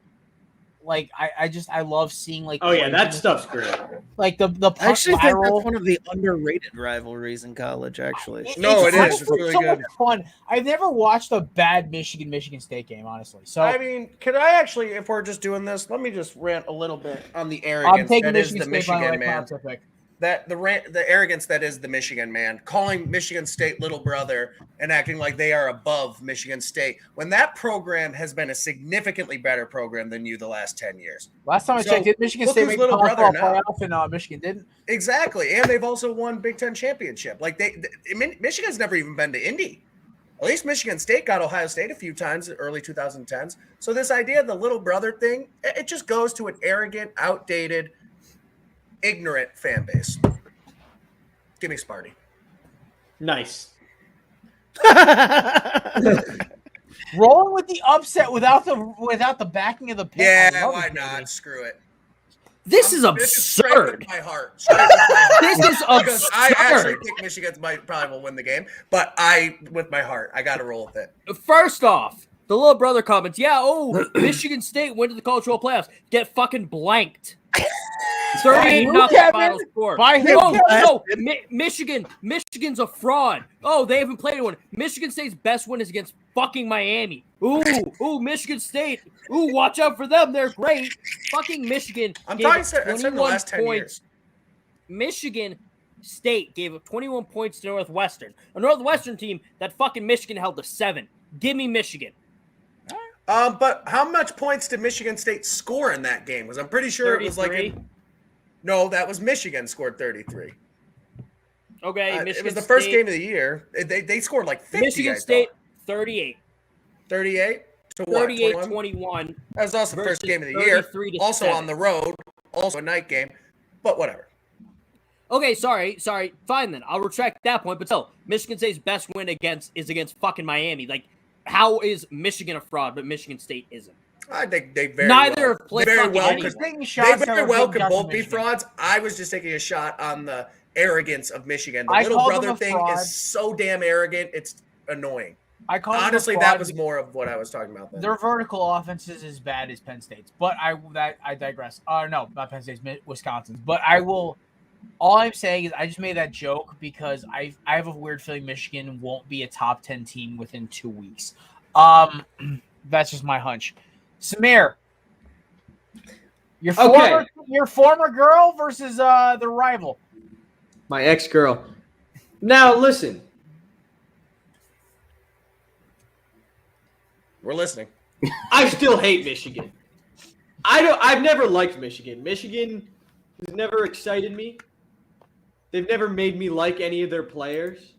Like I love seeing like. Oh yeah, that stuff's great. Like the punt I actually lateral. think that's one of the underrated rivalries in college. Actually, it is. It's really so good. much fun. I've never watched a bad Michigan State game, honestly. So I mean, could I actually, if we're just doing this, let me just rant a little bit on the arrogance I'm taking that is Michigan the State Michigan man. pick. That the arrogance that is the Michigan man, calling Michigan State little brother and acting like they are above Michigan State when that program has been a significantly better program than you the last 10 years. Last time I checked, did Michigan State make little brother now. playoff and Michigan didn't? Exactly, and they've also won Big Ten championship. Like Michigan's never even been to Indy. At least Michigan State got Ohio State a few times in the early 2010s. So this idea of the little brother thing, it just goes to an arrogant, outdated, ignorant fan base. Give me Sparty. Nice. Rolling with the upset without the backing of the pick. Yeah, why not? Screw it. This is straight absurd. with my heart. Straight with my heart. This is Because I actually absurd. think Michigan probably will win the game, but with my heart, I got to roll with it. First off, the little brother comments, Michigan State went to the College Football Playoffs. Get fucking blanked. 38-0 final score. Michigan's a fraud. Oh, they haven't played one. Michigan State's best win is against fucking Miami. Ooh, Michigan State. Ooh, watch out for them. They're great. Fucking Michigan. I'm gave talking up in the 21 last 10 years. Michigan State gave up 21 points to Northwestern. A Northwestern team that fucking Michigan held to 7. Give me Michigan. But how much points did Michigan State score in that game? Because I'm pretty sure 33. it was like no, that was Michigan scored 33. Okay, Michigan it was the State, first game of the year. They scored like 50. Michigan State 38. 38 to what? 38-21. That was also the first game of the year. Also 7. on the road, also a night game. But whatever. Okay, sorry. Fine then. I'll retract that point. But still, Michigan State's best win is against fucking Miami. Like, how is Michigan a fraud, but Michigan State isn't? I think they very Neither well, have played very fucking well anyone. could, they very well could both be frauds. I was just taking a shot on the arrogance of Michigan. The little brother thing is so damn arrogant. It's annoying. Honestly, that was more of what I was talking about then. Their vertical offense is as bad as Penn State's, but I digress. No, not Penn State's, Wisconsin's. But I will. All I'm saying is I just made that joke because I have a weird feeling Michigan won't be a top 10 team within 2 weeks. That's just my hunch. Samir, your former girl versus the rival. My ex-girl. Now listen. We're listening. I still hate Michigan. I've never liked Michigan. Michigan has never excited me. They've never made me like any of their players.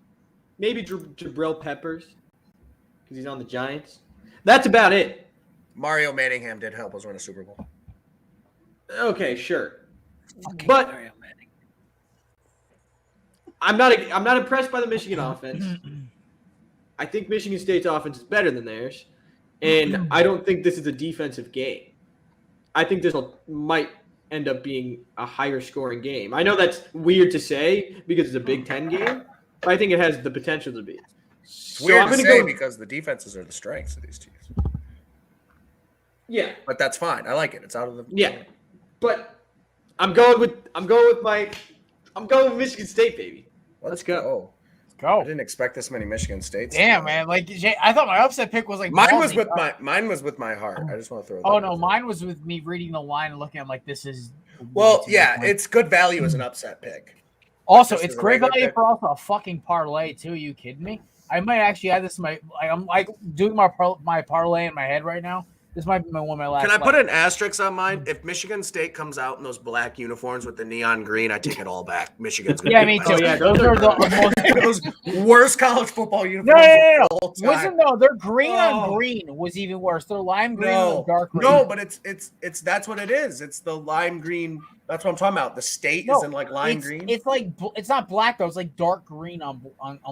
Maybe Jabril Peppers, because he's on the Giants. That's about it. Mario Manningham did help us win a Super Bowl. Okay, sure. Fucking But Mario Manning. I'm not impressed by the Michigan offense. I think Michigan State's offense is better than theirs, and I don't think this is a defensive game. I think this might end up being a higher scoring game. I know that's weird to say because it's a Big Ten game, but I think it has the potential to be. It's weird I'm to gonna say go- because the defenses are the strengths of these teams. Yeah, But that's fine. I like it. It's out of the but I'm going with Michigan State, baby. Let's go. I Go. didn't expect this many Michigan States. Damn, man. Like I thought my upset pick was like Mine was ballsy. with my heart. I just want to throw. Oh that no, out there. mine was with me reading the line and looking. I'm like, this is. Well, yeah, it's good value as an upset pick. Also, This it's is a great regular value pick. for also a fucking parlay too. Are you kidding me? I might actually add this in my. I'm like doing my parlay in my head right now. This might be one of my last. Can I put an asterisk on mine? If Michigan State comes out in those black uniforms with the neon green, I take it all back. Michigan's gonna Yeah, be me the too. best. Yeah, those are the most. Those worst college football No, uniforms. no. of all time. Listen, though, their green on Oh. green was even worse. Their lime green No, was dark green. no, but it's that's what it is. It's the lime green. That's what I'm talking about. The state is in like lime green. It's like it's not black though. It's like dark green on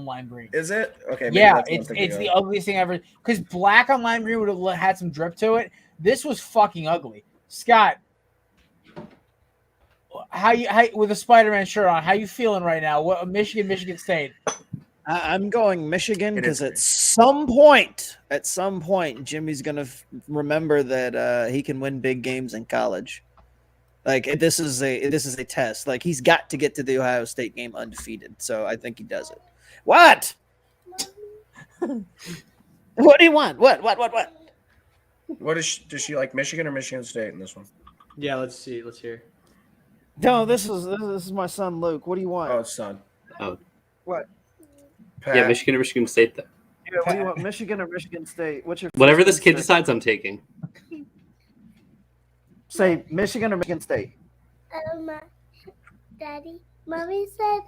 lime green. Is it? Okay. maybe Yeah, that's what I'm it's thinking the of. ugliest thing ever. Because black on lime green would have had some drip to it. This was fucking ugly. Scott, how with a Spider-Man shirt on? How you feeling right now? What Michigan State? I'm going Michigan It because is at some point, Jimmy's gonna remember that he can win big games in college. Like this is a test. Like he's got to get to the Ohio State game undefeated. So I think he does it. What? What do you want? What? What is does she like Michigan or Michigan State in this one? Yeah, let's see. Let's hear. No, this is my son Luke. What do you want? Oh, it's son. Oh. What? Pat. Yeah, Michigan or Michigan State, though. Yeah, what do you want? Michigan or Michigan State? What's your Whatever this kid decides, I'm taking. Say Michigan or Michigan State. Daddy, Mommy said,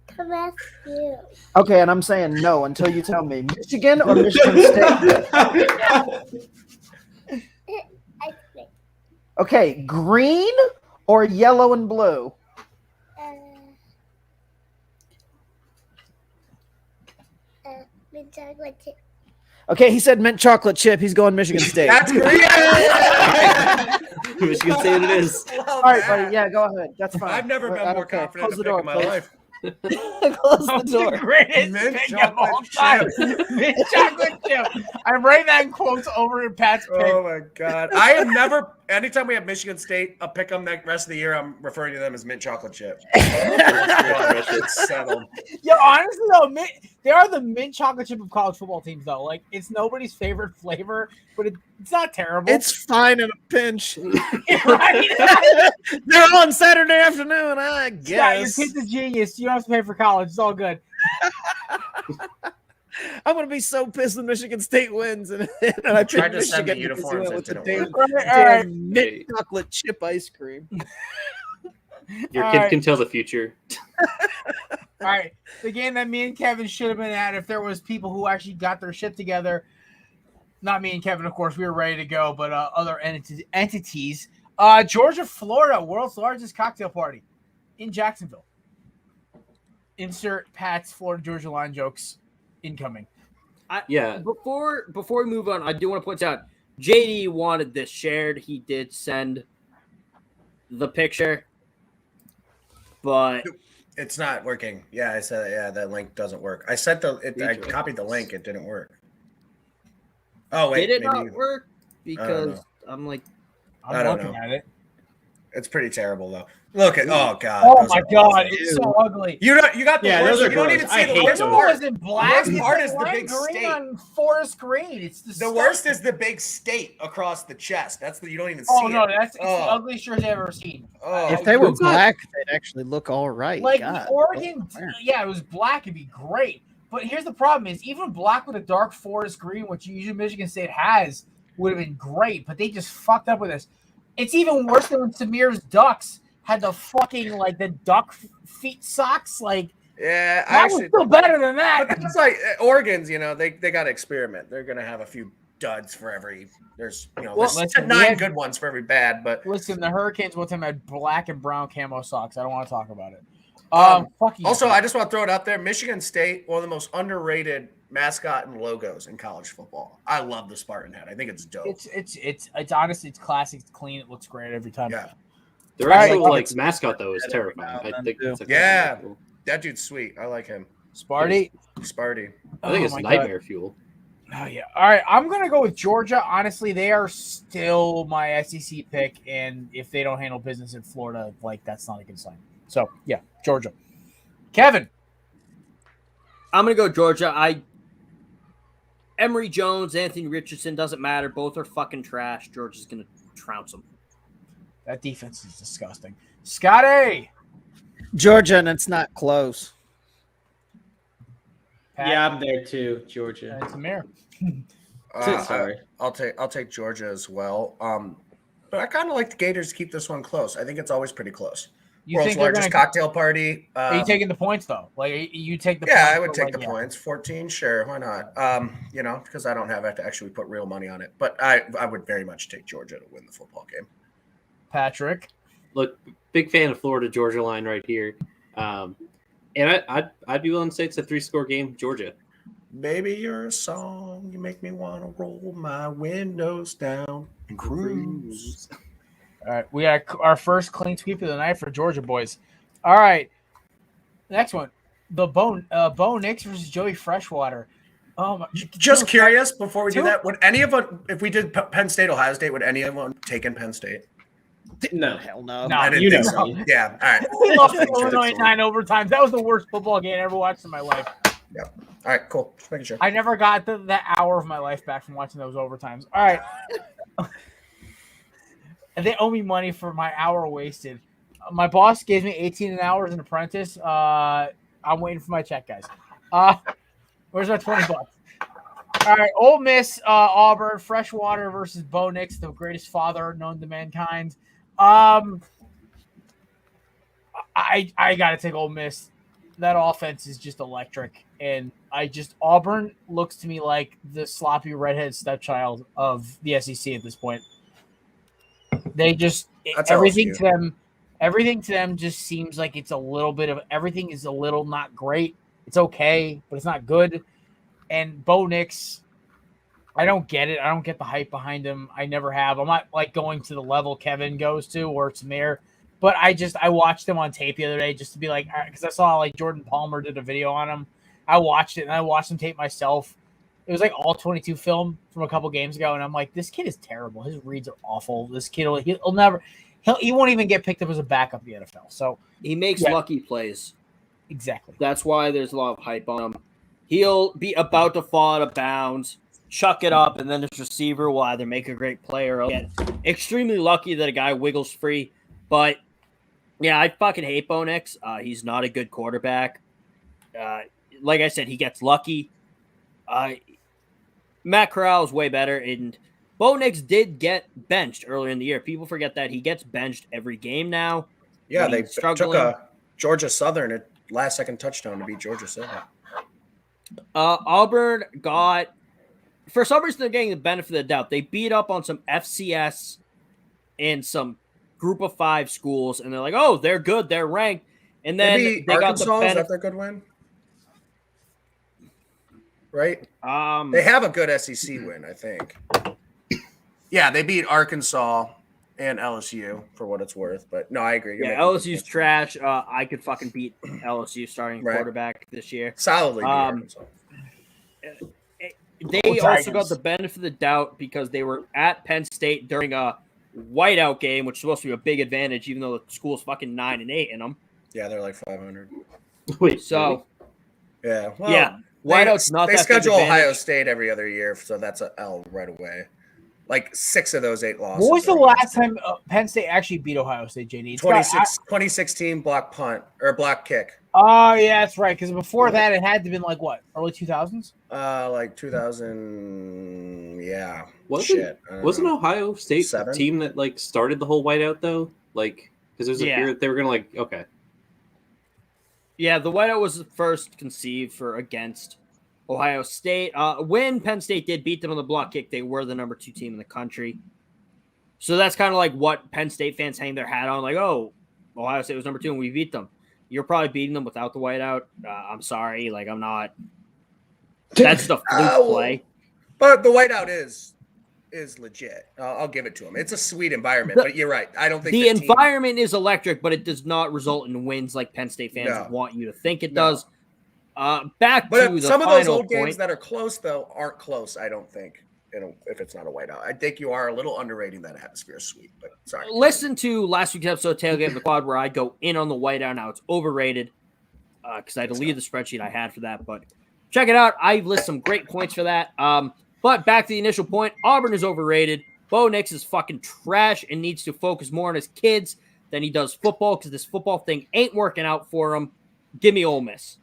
come ask you. Okay, and I'm saying no until you tell me Michigan or Michigan State. I think. Okay, green or yellow and blue? Mint chocolate chip. Okay, he said mint chocolate chip. He's going Michigan State. That's great. Michigan State it is. All right, buddy. Yeah, go ahead. That's fine. I've never been more confident Close in the door, my please. life. Close the door. The greatest Mint pick of all chocolate time. Mint chocolate chip. I'm writing that in quotes over in Pat's pick. Oh my god! I have never. Anytime we have Michigan State, a pick 'em the rest of the year. I'm referring to them as mint chocolate chip. It's settled. Yo, honestly though, they are the mint chocolate chip of college football teams though. Like it's nobody's favorite flavor, but it's not terrible. It's fine in a pinch. right. They're on Saturday afternoon, I Yeah, your guess. kid's a genius. You don't have to pay for college. It's all good. I'm gonna be so pissed when Michigan State wins, and I Tried picked to send the Michigan because uniforms, he went it with the didn't damn, work. All right. damn mint chocolate chip ice cream. Your All kid right. can tell the future. All right. The game that me and Kevin should have been at if there was people who actually got their shit together. Not me and Kevin, of course. We were ready to go, but other entities. Georgia, Florida, world's largest cocktail party in Jacksonville. Insert Pat's Florida Georgia line jokes incoming. Yeah. Before we move on, I do want to point out JD wanted this shared. He did send the picture, but It's not working. Yeah, I said that link doesn't work. I sent I copied the link. It didn't work. Oh wait, did it maybe not work? Because I'm like, I I'm don't looking know. at it. It's pretty terrible though. Look at oh god. Oh those my are god, awful. it's so ugly. You got the Yeah, worst. those are You don't gross. even I see the hate worst those. part. Wasn't black. worst It's part like is the lime big green state. on forest green. It's The worst is the big state across the chest. That's the you don't even see Oh no, it. it's the ugliest shirt I've ever seen. Oh. If they were Who got- black, they'd actually look all right. Like God. the Oregon, Oh, man. yeah, it was black. It'd be great. But here's the problem: is even black with a dark forest green, which usually Michigan State has, would have been great. But they just fucked up with this. It's even worse than when Samir's Ducks had the fucking like the duck feet socks. Like, Yeah, that was still better than that. But it's like Oregon's, they got to experiment. They're gonna have a few duds for every. There's listen, 9 good ones for every bad. But listen, the Hurricanes with him had black and brown camo socks. I don't want to talk about it. Also, I just want to throw it out there. Michigan State, one of the most underrated mascot and logos in college football. I love the Spartan hat. I think it's dope. It's honestly, it's classic. It's clean. It looks great every time. Yeah. Their actual mascot though is terrifying. I think it's cool. That dude's sweet. I like him. Sparty. I think it's nightmare fuel. Oh yeah. All right, I'm gonna go with Georgia. Honestly, they are still my SEC pick, and if they don't handle business in Florida, that's not a good sign. So yeah, Georgia. Kevin. I'm gonna go Georgia. Emory Jones, Anthony Richardson, doesn't matter. Both are fucking trash. Georgia's gonna trounce them. That defense is disgusting. Scotty. Georgia, and it's not close. Pat? Yeah, I'm there too, Georgia. And Samir. Sorry. I'll take Georgia as well. But I kind of like the Gators to keep this one close. I think it's always pretty close. World's largest cocktail party. Are you taking the points though? You take the points. Yeah, I would take the points. 14, sure, why not? Because I don't have to actually put real money on it. But I would very much take Georgia to win the football game. Patrick. Look, big fan of Florida Georgia line right here. And I'd be willing to say it's a 3-score game, Georgia. Baby, you're a song. You make me want to roll my windows down and cruise. All right, we got our first clean sweep of the night for Georgia boys. All right, next one, the Bo Nix versus Joey Freshwater. Just curious, before we do that, would any of them, if we did Penn State, Ohio State, would any of them take in Penn State? No, hell no. I didn't think so. Yeah, all right. We lost Illinois in 9 overtimes. That was the worst football game I ever watched in my life. Yep. All right, cool. Just making sure. I never got that hour of my life back from watching those overtimes. All right. And they owe me money for my hour wasted. My boss gave me 18 an hour as an apprentice. I'm waiting for my check, guys. Where's my $20? All right, Ole Miss, Auburn, Freshwater versus Bo Nix, the greatest father known to mankind. I gotta take Ole Miss. That offense is just electric, and Auburn looks to me like the sloppy redhead stepchild of the SEC at this point. They just everything to them just seems like it's a little bit of everything is a little not great. It's okay, but it's not good. And Bo Nix, I don't get it. I don't get the hype behind him. I never have. I'm not going to the level Kevin goes to or Samir, but I watched him on tape the other day just to be because I saw Jordan Palmer did a video on him. I watched it and I watched him tape myself. It was all 22 film from a couple games ago, and I'm like, this kid is terrible. His reads are awful. This kid he won't even get picked up as a backup in the NFL. So he makes lucky plays. Exactly. That's why there's a lot of hype on him. He'll be about to fall out of bounds, chuck it up, and then his receiver will either make a great play or get extremely lucky that a guy wiggles free. But yeah, I fucking hate Bo Nix. He's not a good quarterback. Like I said, he gets lucky. Matt Corral is way better, and Bo Nix did get benched earlier in the year. People forget that he gets benched every game now. Yeah, they took a Georgia Southern at last-second touchdown to beat Georgia Southern. Auburn got, for some reason, they're getting the benefit of the doubt. They beat up on some FCS and some Group of 5 schools, and they're like, oh, they're good, they're ranked. And then they got the benefit. Is that their good win? Right? They have a good SEC win, I think. Yeah, they beat Arkansas and LSU for what it's worth. But no, I agree. LSU's trash. I could fucking beat LSU starting quarterback this year. Solidly beat Arkansas. They also got the benefit of the doubt because they were at Penn State during a whiteout game, which is supposed to be a big advantage, even though the school's fucking 9-8 in them. Yeah, they're like 500. Wait, so really? Yeah, well, yeah. Whiteout's not they that schedule big Ohio State every other year, so that's an L right away. 6 of those 8 losses. What was the last time Penn State actually beat Ohio State, JD? 2016 block punt or block kick. Oh, yeah, that's right. Because before that, it had to have been early 2000s? 2000, yeah. Wasn't Ohio State the team that started the whole whiteout though? Because there's a fear that they were going to like, okay. Yeah, the whiteout was first conceived against Ohio State. When Penn State did beat them on the block kick, they were the number 2 team in the country. So that's kind of like what Penn State fans hang their hat on. Like, oh, Ohio State was number 2 and we beat them. You're probably beating them without the whiteout. I'm sorry. Like, I'm not. That's the fluke play. But the whiteout is legit. I'll give it to him. It's a sweet environment, but you're right. I don't think the environment is electric, but it does not result in wins like Penn State fans want you to think it does. Back to the some of those old point. games that are close, though, aren't close, I don't think, if it's not a whiteout. I think you are a little underrating that atmosphere suite, but sorry. Listen to last week's episode, Tailgate in the Quad, where I go in on the whiteout. Now it's overrated because I deleted the spreadsheet I had for that, but check it out. I list some great points for that. But back to the initial point, Auburn is overrated. Bo Nix is fucking trash and needs to focus more on his kids than he does football because this football thing ain't working out for him. Give me Ole Miss.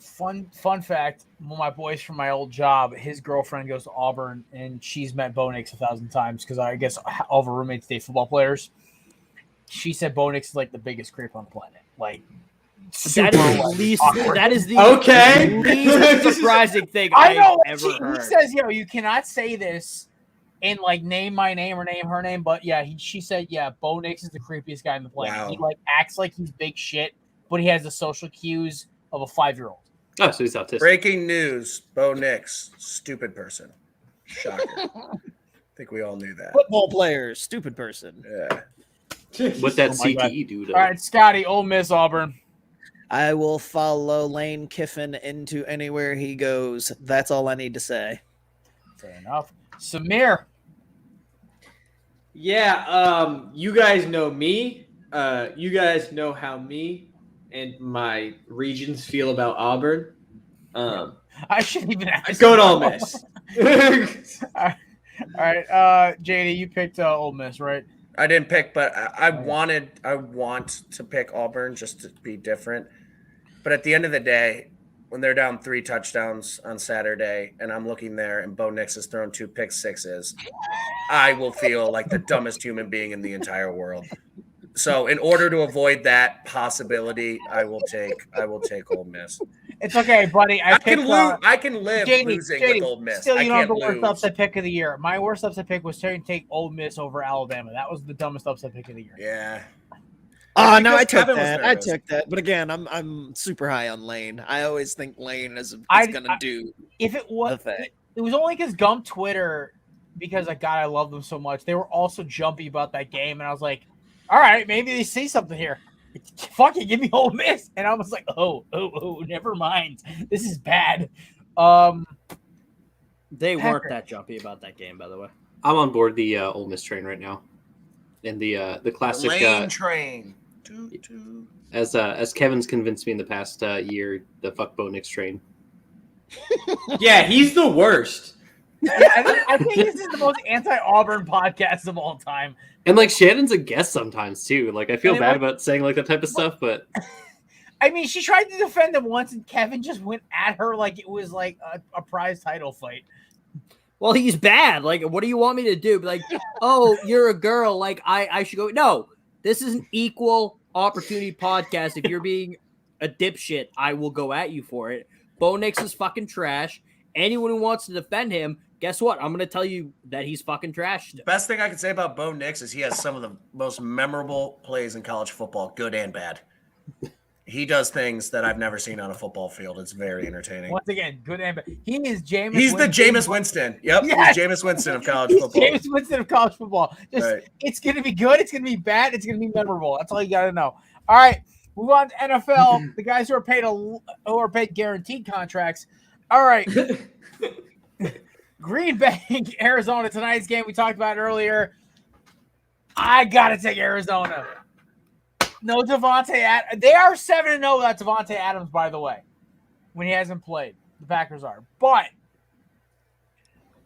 Fun fact, one of my boys from my old job, his girlfriend goes to Auburn, and she's met Bo Nix 1,000 times because I guess all of her roommates date football players. She said Bo Nix is like the biggest creep on the planet. Like, that is the least surprising thing I know. I've ever heard. He says, you cannot say this and like name my name or name her name, but yeah, she said, Bo Nix is the creepiest guy on the planet. Wow. He like acts like he's big shit, but he has the social cues of a 5-year-old. Oh, so he's autistic. Breaking news: Bo Nix, stupid person. Shocker. I think we all knew that. Football player, stupid person. Yeah. What that CTE do? All right, Scotty, Ole Miss, Auburn. I will follow Lane Kiffin into anywhere he goes. That's all I need to say. Fair enough. Samir. Yeah, you guys know me. You guys know how me and my regions feel about Auburn. I shouldn't even ask. Go to Ole Miss. All right, JD, you picked Ole Miss, right? I didn't pick, but I want to pick Auburn just to be different. But at the end of the day, when they're down 3 touchdowns on Saturday and I'm looking there and Bo Nix has thrown 2 pick sixes, I will feel like the dumbest human being in the entire world. So in order to avoid that possibility, I will take Ole Miss. It's okay, buddy. I can live losing with Ole Miss. Still, you don't have the worst upset pick of the year. My worst upset pick was trying to take Ole Miss over Alabama. That was the dumbest upset pick of the year. Yeah. Oh no, I took that. I took that. But again, I'm super high on Lane. I always think Lane is gonna do. If it was, it was only because Gump Twitter, because I love them so much. They were also jumpy about that game, and I was like, all right, maybe they see something here. Fuck it, give me Ole Miss. And I was like, oh, never mind. This is bad. They weren't that jumpy about that game, by the way. I'm on board the Ole Miss train right now. And the classic Lane train. As Kevin's convinced me in the past year, the fuck Bo Nix train. Yeah, he's the worst. Yeah, I think this is the most anti-Auburn podcast of all time. And like Shannon's a guest sometimes too. Like I feel bad about saying like that type of stuff, but I mean, she tried to defend him once, and Kevin just went at her like it was like a prize title fight. Well, he's bad. Like, what do you want me to do? Be like, oh, you're a girl. Like, I should go. No, this is an equal opportunity podcast. If you're being a dipshit, I will go at you for it. Bo Nix is fucking trash. Anyone who wants to defend him, guess what? I'm going to tell you that he's fucking trash. Best thing I can say about Bo Nix is he has some of the most memorable plays in college football, good and bad. He does things that I've never seen on a football field. It's very entertaining. Once again, good and bad. He is Jameis. He's the Jameis Winston. Yep, yes. He's Jameis Winston of college football. Jameis Winston of college football. It's going to be good. It's going to be bad. It's going to be memorable. That's all you got to know. All right, move on to NFL. The guys who are paid guaranteed contracts. All right. Green Bay, Arizona, tonight's game. We talked about it earlier. I got to take Arizona. No Devontae Adams. They are 7-0 without Devontae Adams, by the way, when he hasn't played. The Packers are. But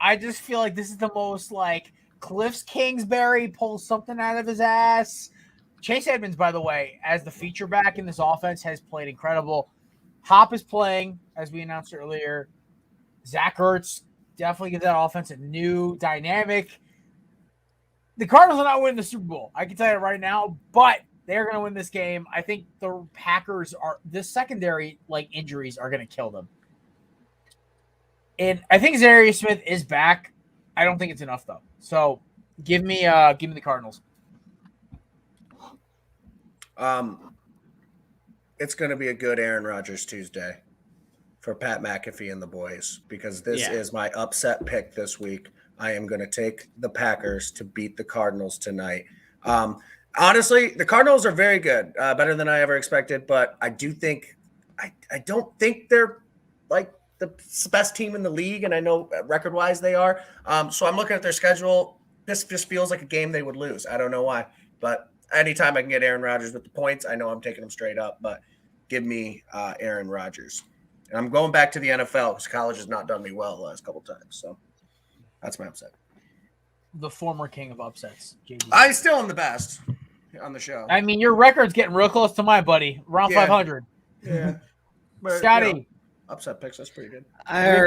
I just feel like this is the most like Cliff Kingsbury pulls something out of his ass. Chase Edmonds, by the way, as the feature back in this offense, has played incredible. Hop is playing, as we announced earlier. Zach Ertz definitely gives that offense a new dynamic. The Cardinals are not winning the Super Bowl. I can tell you right now, but They're going to win this game. I think the Packers the secondary injuries are going to kill them. And I think Zaire Smith is back. I don't think it's enough though. So give me the Cardinals. It's going to be a good Aaron Rodgers Tuesday for Pat McAfee and the boys because this is my upset pick this week. I am going to take the Packers to beat the Cardinals tonight. Honestly, the Cardinals are very good, better than I ever expected, but I do think I don't think they're like the best team in the league, and I know record-wise they are. So I'm looking at their schedule. This just feels like a game they would lose. I don't know why, but anytime I can get Aaron Rodgers with the points, I know I'm taking them straight up, but give me Aaron Rodgers. And I'm going back to the NFL because college has not done me well the last couple times. So that's my upset. The former king of upsets, JD. I still am the best on the show. I mean, your record's getting real close to mine, buddy. Around 500. Yeah. But, Scotty. Upset picks, that's pretty good. I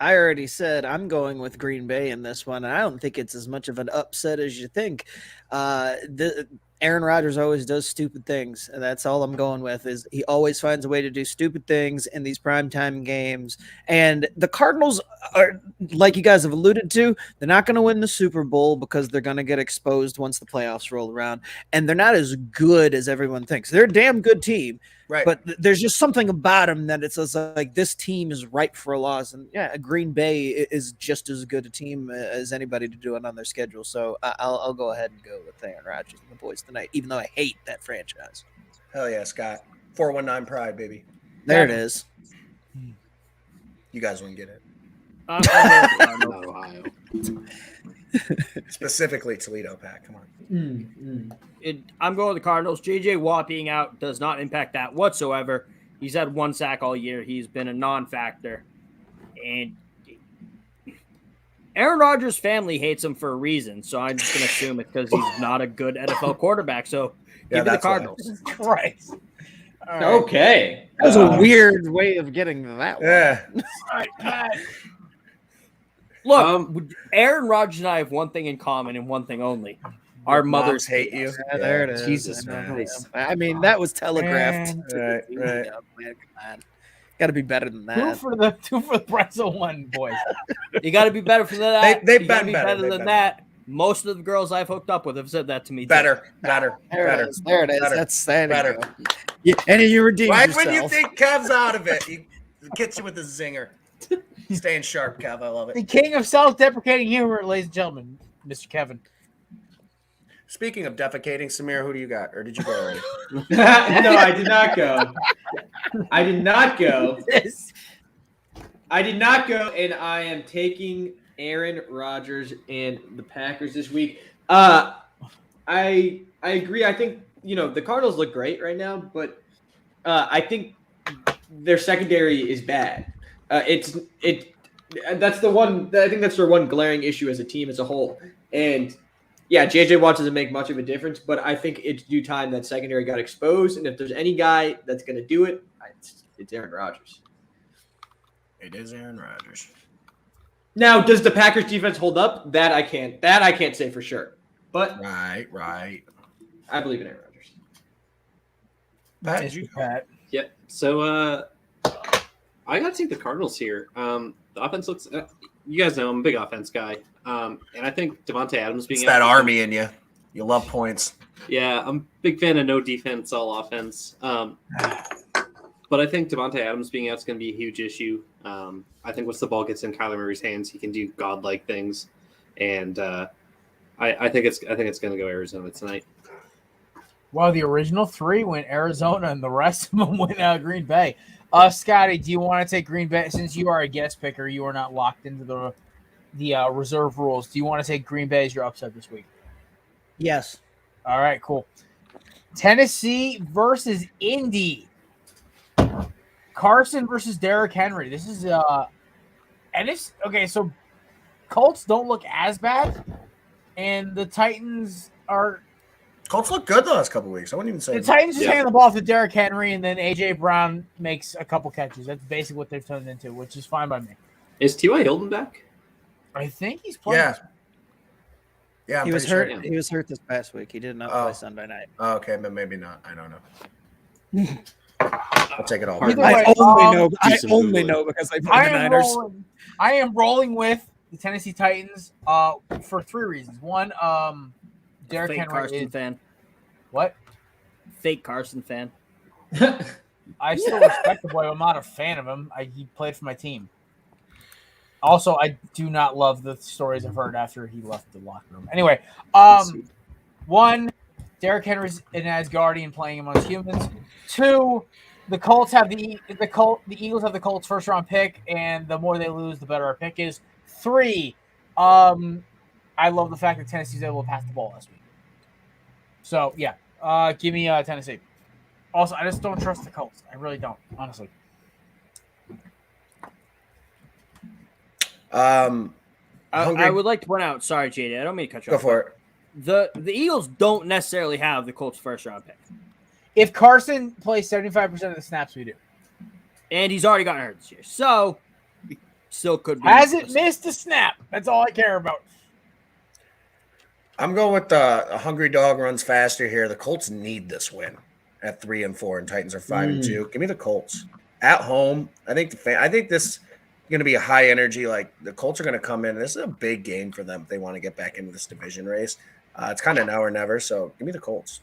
already said I'm going with Green Bay in this one. I don't think it's as much of an upset as you think. Aaron Rodgers always does stupid things, and that's all I'm going with. Is he always finds a way to do stupid things in these primetime games? And the Cardinals are, like you guys have alluded to, they're not going to win the Super Bowl because they're going to get exposed once the playoffs roll around, and they're not as good as everyone thinks. They're a damn good team. Right. But there's just something about him that it's like this team is ripe for a loss. And Green Bay is just as good a team as anybody to do it on their schedule. So I'll go ahead and go with Aaron Rodgers and the boys tonight, even though I hate that franchise. Hell yeah, Scott. 419 Pride, baby. There it is. You guys wouldn't get it. Ohio. Specifically Toledo, Pat. Come on. I'm going with the Cardinals. J.J. Watt being out does not impact that whatsoever. He's had one sack all year. He's been a non-factor. And Aaron Rodgers' family hates him for a reason, so I'm just going to assume it's because he's not a good NFL quarterback. So give me the Cardinals. Christ. Right. Okay. That was a weird way of getting to that one. Yeah. All right, Pat. Look, Aaron Rodgers and I have one thing in common and one thing only. Our mothers hate you. Yeah, there it is. Jesus Christ. I mean, that was telegraphed. Right. Man, come on. Got to be better than that. Two for the pretzel one, boys. You got to be better than that. They've you got to been be better. better than that. Most of the girls I've hooked up with have said that to me. Better. There it is. There it is. Better. That's that. Better. Yeah, and you redeemed Right yourself. when you think Kev's out of it, he gets you with a zinger. Staying sharp, Kev. I love The it. king of self-deprecating humor, ladies and gentlemen, Mr. Kevin. Speaking of defecating, Samir, who do you got? Or did you go already? No, I did not go. I did not go, and I am taking Aaron Rodgers and the Packers this week. I agree. I think the Cardinals look great right now, but I think their secondary is bad. That's the one. I think that's their one glaring issue as a team as a whole. And yeah, JJ Watt doesn't make much of a difference, but I think it's due time that secondary got exposed. And if there's any guy that's going to do it, it's Aaron Rodgers. It is Aaron Rodgers. Now, does the Packers defense hold up? That I can't say for sure. But Right. I believe in Aaron Rodgers. Pat. Yeah. So I got to take the Cardinals here. The offense looks. You guys know I'm a big offense guy, and I think Devontae Adams being It's that army in you. You love points. Yeah, I'm a big fan of no defense, all offense. But I think Devontae Adams being out is going to be a huge issue. I think once the ball gets in Kyler Murray's hands, he can do godlike things, and I think it's going to go Arizona tonight. Well, the original three went Arizona, and the rest of them went Green Bay. Scotty, do you want to take Green Bay? Since you are a guest picker, you are not locked into the reserve rules. Do you want to take Green Bay as your upset this week? Yes. All right, cool. Tennessee versus Indy. Carson versus Derrick Henry. This is and it's okay. So Colts don't look as bad, and the Titans are. Colts look good the last couple of weeks. I wouldn't even say The Titans just handing the ball to Derrick Henry, and then A.J. Brown makes a couple catches. That's basically what they've turned into, which is fine by me. Is T.Y. Hilton back? I think he's playing. Yeah. Yeah, I'm He was pretty hurt. sure. He was hurt this past week. He did not play Sunday night. Oh, okay, but maybe not. I don't know. I'll take it all. Either I way, only know. do I some only Googling. know because I play the Niners. I am rolling with the Tennessee Titans for 3 reasons. One, Derrick Fake Henry Carson is fan. what? Fake Carson fan. I still respect the boy. I'm not a fan of him. He played for my team. Also, I do not love the stories I've heard after he left the locker room. Anyway, one, Derrick Henry's an Asgardian playing amongst humans. 2, the Colts have the Eagles have the Colts first round pick, and the more they lose, the better our pick is. 3, I love the fact that Tennessee's able to pass the ball last week. So yeah, give me Tennessee. Also, I just don't trust the Colts. I really don't, honestly. I would like to point out. Sorry, JD. I don't mean to cut you off. Go for it. The Eagles don't necessarily have the Colts' first round pick, If Carson plays 75% of the snaps, we do. and he's already gotten hurt this year, so he still could be. Hasn't missed a snap. That's all I care about. I'm going with the hungry dog runs faster here. The Colts need this win at 3-4, and Titans are 5-2. Give me the Colts at home. I think this is going to be a high energy. Like the Colts are going to come in. This is a big game for them if they want to get back into this division race. It's kind of now or never. So give me the Colts.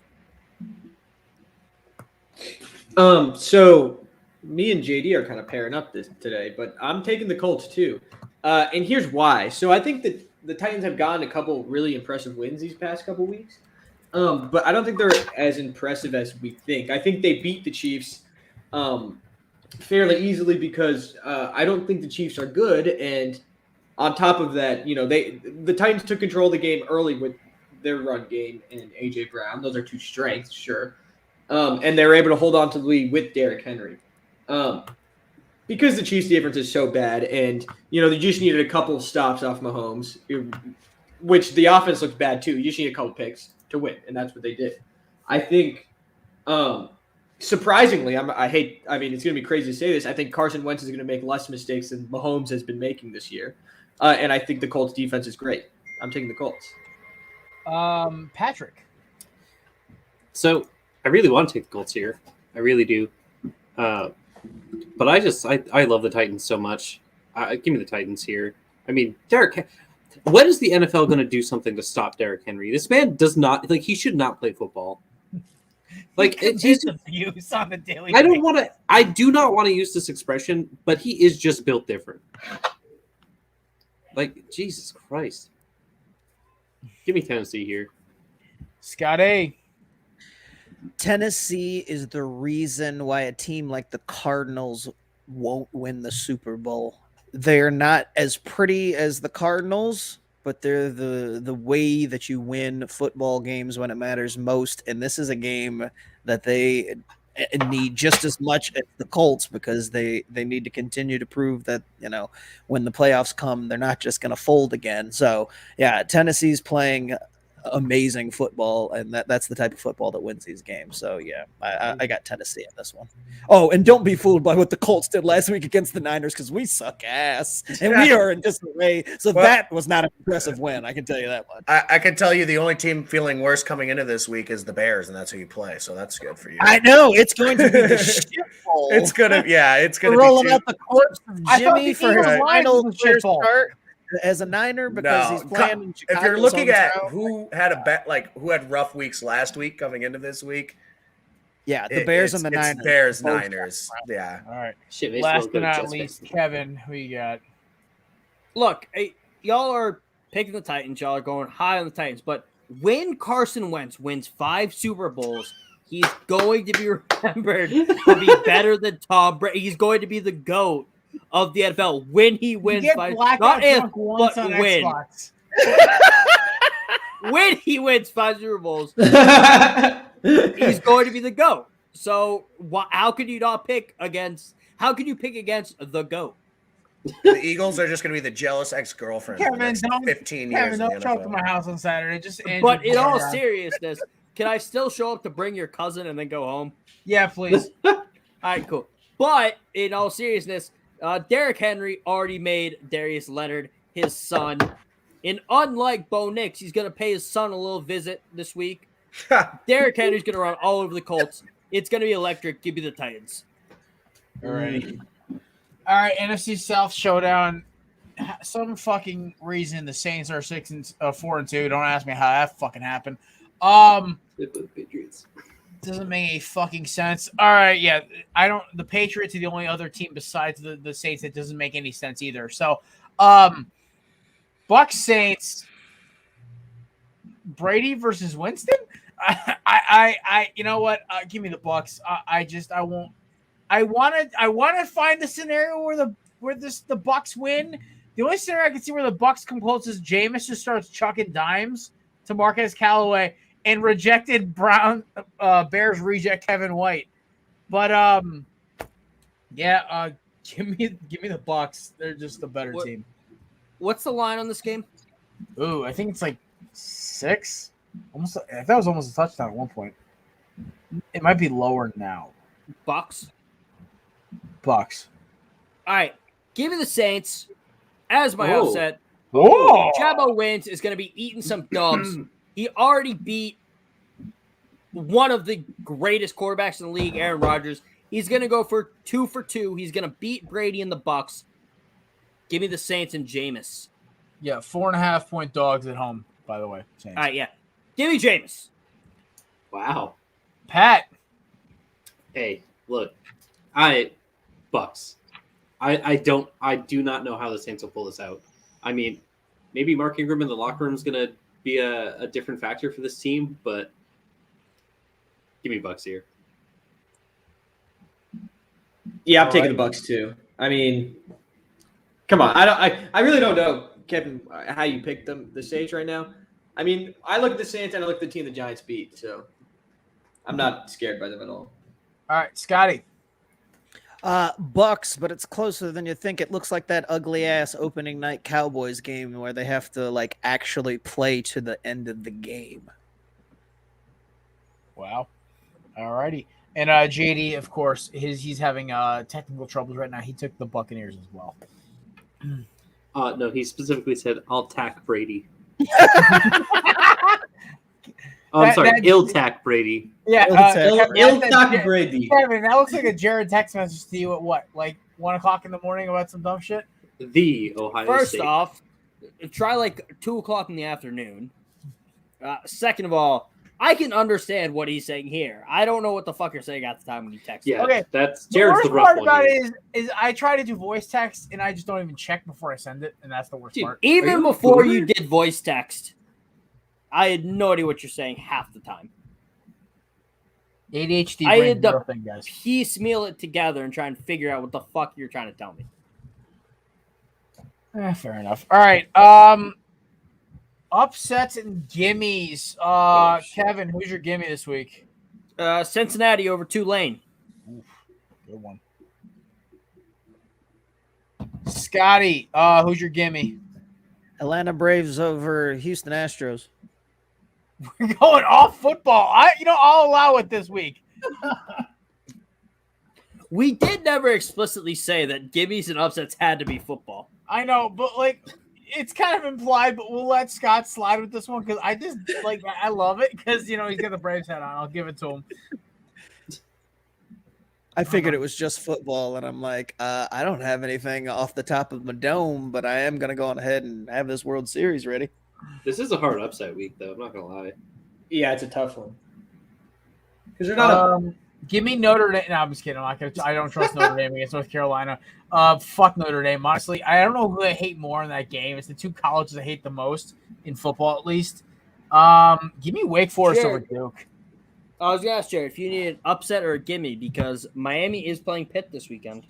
So me and JD are kind of pairing up today, but I'm taking the Colts too. And here's why. So I think that the Titans have gotten a couple really impressive wins these past couple weeks. But I don't think they're as impressive as we think. I think they beat the Chiefs fairly easily because I don't think the Chiefs are good. And on top of that, the Titans took control of the game early with their run game and A.J. Brown. Those are 2 strengths, sure. And they were able to hold on to the lead with Derrick Henry. Because the Chiefs' defense is so bad, and they just needed a couple of stops off Mahomes, which the offense looks bad too. You just need a couple picks to win, and that's what they did. I think, surprisingly, it's going to be crazy to say this. I think Carson Wentz is going to make less mistakes than Mahomes has been making this year, and I think the Colts' defense is great. I'm taking the Colts. Patrick. So I really want to take the Colts here. I really do. But I love the Titans so much. Give me the Titans here. I mean, when is the NFL going to do something to stop Derrick Henry? This man does not he should not play football. It's abuse on the daily. I do not want to use this expression, but he is just built different. Jesus Christ. Give me Tennessee here. Scott A. Tennessee is the reason why a team like the Cardinals won't win the Super Bowl. They're not as pretty as the Cardinals, but they're the way that you win football games when it matters most. And this is a game that they need just as much as the Colts because they need to continue to prove that, when the playoffs come, they're not just going to fold again. So, yeah, Tennessee's playing amazing football, and that's the type of football that wins these games. So yeah, I got Tennessee in this one. Oh, and don't be fooled by what the Colts did last week against the Niners because we suck ass and we are in disarray. So that was not an impressive win. I can tell you that much. I can tell you the only team feeling worse coming into this week is the Bears, and that's who you play. So that's good for you. I know it's going to be the shit bowl. It's gonna rolling be out the corpse of Jimmy for his final start as a Niner because he's playing in Chicago. If you're looking at who had rough weeks last week coming into this week, yeah, the Bears and the Niners. Bears, Niners. Yeah. All right. Shit, last but not least, Kevin, who you got? Look, y'all are picking the Titans. Y'all are going high on the Titans. But when Carson Wentz wins 5 Super Bowls, he's going to be remembered to be better than Tom Brady. He's going to be the GOAT of the NFL when he wins 5. Not if, but when. When he wins 5 Super Bowls, he's going to be the GOAT. So how can you pick against the GOAT? The Eagles are just going to be the jealous ex-girlfriend for the next 15 years. Don't show up to my house on Saturday. But in all seriousness, can I still show up to bring your cousin and then go home? Yeah, please. All right, cool. But in all seriousness, Derrick Henry already made Darius Leonard, his son, And unlike Bo Nix, he's going to pay his son a little visit this week. Derrick Henry's going to run all over the Colts. It's going to be electric. Give me the Titans. Alrighty. All right, NFC South Showdown. Some fucking reason the Saints are 4-2. Don't ask me how that fucking happened. Patriots. Doesn't make any fucking sense. All right, yeah. The Patriots are the only other team besides the Saints that doesn't make any sense either. So, Bucs Saints, Brady versus Winston. I you know what? Give me the Bucs. I won't. I want to find the scenario where the Bucs win. The only scenario I can see where the Bucs come close is Jameis just starts chucking dimes to Marquez Callaway and rejected Bears reject Kevin White. But give me the Bucs. They're just a better team. What's the line on this game? Ooh, I think it's like 6. Almost. I thought it was almost a touchdown at one point. It might be lower now. Bucs. All right, give me the Saints. As my upset, Jabba wins is going to be eating some dubs. He already beat one of the greatest quarterbacks in the league, Aaron Rodgers. He's going to go for 2 for 2. He's going to beat Brady and the Bucs. Give me the Saints and Jameis. Yeah, 4.5-point dogs at home, by the way. Saints. All right, yeah. Give me Jameis. Wow. Pat. Hey, look. Bucs. I do not know how the Saints will pull this out. I mean, maybe Mark Ingram in the locker room is going to be a different factor for this team, but give me Bucs here. Yeah, I'm taking the Bucs too. I mean, come on. I really don't know, Kevin, how you picked the Saints right now. I mean, I look at the Saints and I look at the team the Giants beat, so I'm not scared by them at all. All right, Scotty. Bucks, but it's closer than you think. It looks like that ugly ass opening night Cowboys game where they have to like actually play to the end of the game. Wow. All righty. And JD, of course, he's having technical troubles right now. He took the Buccaneers as well. No, he specifically said, "I'll tack Brady." I'm sorry, ill-tack Brady. Yeah, ill-tack Brady. Kevin, that looks like a Jared text message to you at what, like 1 o'clock in the morning about some dumb shit? The Ohio First State. off, try like 2 o'clock in the afternoon. Second of all, I can understand what he's saying here. I don't know what the fuck you're saying at the time when you text. Yeah, okay. that's Jared's the rough part one. About it is I try to do voice text and I just don't even check before I send it, and that's the worst part. Even before you did voice text, I had no idea what you're saying half the time. ADHD. I had to thing, guys. piecemeal it together and try and figure out what the fuck you're trying to tell me. Fair enough. All right. Upsets and gimmies. Kevin, who's your gimme this week? Cincinnati over Tulane. Oof, good one. Scotty, who's your gimme? Atlanta Braves over Houston Astros. We're going off football. I'll allow it this week. We did never explicitly say that gimmies and upsets had to be football. I know, but like it's kind of implied, but we'll let Scott slide with this one because I just like I love it because he's got the Braves hat on. I'll give it to him. I figured it was just football, and I'm like, I don't have anything off the top of my dome, but I am gonna go on ahead and have this World Series ready. This is a hard upset week, though. I'm not gonna lie. Yeah, it's a tough one because they're not. Give me Notre Dame. No, I'm just kidding. I don't trust Notre Dame against North Carolina. Fuck Notre Dame. Honestly, I don't know who I hate more in that game. It's the two colleges I hate the most in football, at least. Give me Wake Forest over Duke. I was gonna ask Jared if you need an upset or a gimme because Miami is playing Pitt this weekend.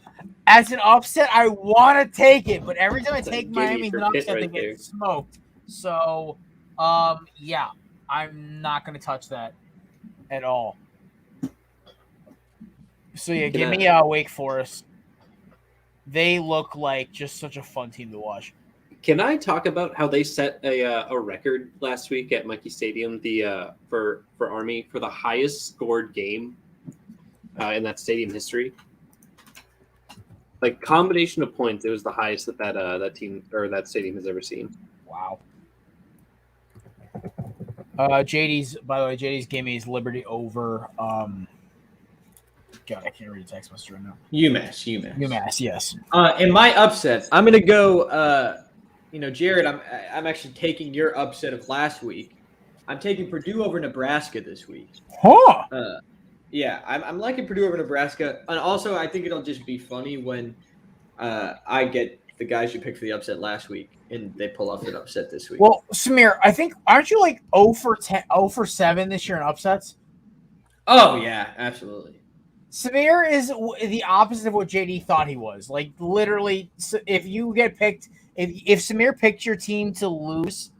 As an upset, I want to take it, but every time I take Miami as an upset, right they there. get smoked. So, yeah, I'm not gonna touch that at all. So yeah, give me Wake Forest. They look like just such a fun team to watch. Can I talk about how they set a record last week at Mikey Stadium for Army for the highest scored game in that stadium history? Like combination of points, it was the highest that team or that stadium has ever seen. Wow. JD's, by the way, JD's Gimmies Liberty over. God, I can't read the text message right now. UMass, yes. In my upset, I'm gonna go. Jared, I'm actually taking your upset of last week. I'm taking Purdue over Nebraska this week. Huh. Yeah, I'm liking Purdue over Nebraska, and also I think it'll just be funny when I get the guys you picked for the upset last week, and they pull off an upset this week. Well, Samir, I think aren't you like 0 for 7 this year in upsets? Oh yeah, absolutely. Samir is the opposite of what JD thought he was. Like literally, if you get picked, if Samir picked your team to lose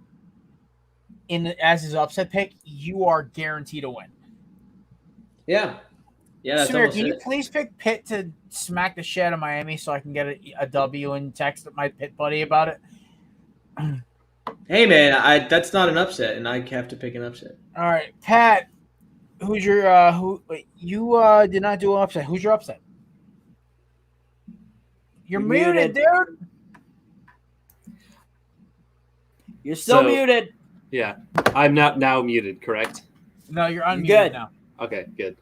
as his upset pick, you are guaranteed to win. Yeah. That's Samir, can you please pick Pitt to smack the shit out of Miami so I can get a W and text my Pitt buddy about it? Hey man, that's not an upset, and I have to pick an upset. All right, Pat. Who's your you did not do an upset. Who's your upset? You're muted, dude. You're still muted. Yeah, I'm not now muted, correct? No, you're unmuted now. Okay, good.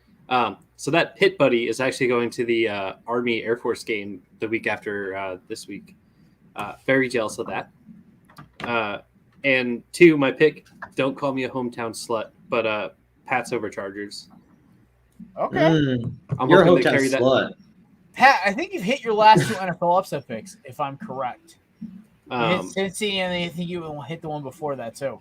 So that Pitt buddy is actually going to the Army Air Force game the week after this week. Very jealous of that. And 2, my pick, don't call me a hometown slut, but Pat's over Chargers. Okay. I'm You're a hoping hometown to carry slut. that. Pat, I think you've hit your last 2 NFL upset picks, if I'm correct. You hit Cincy, and I think you hit the one before that too.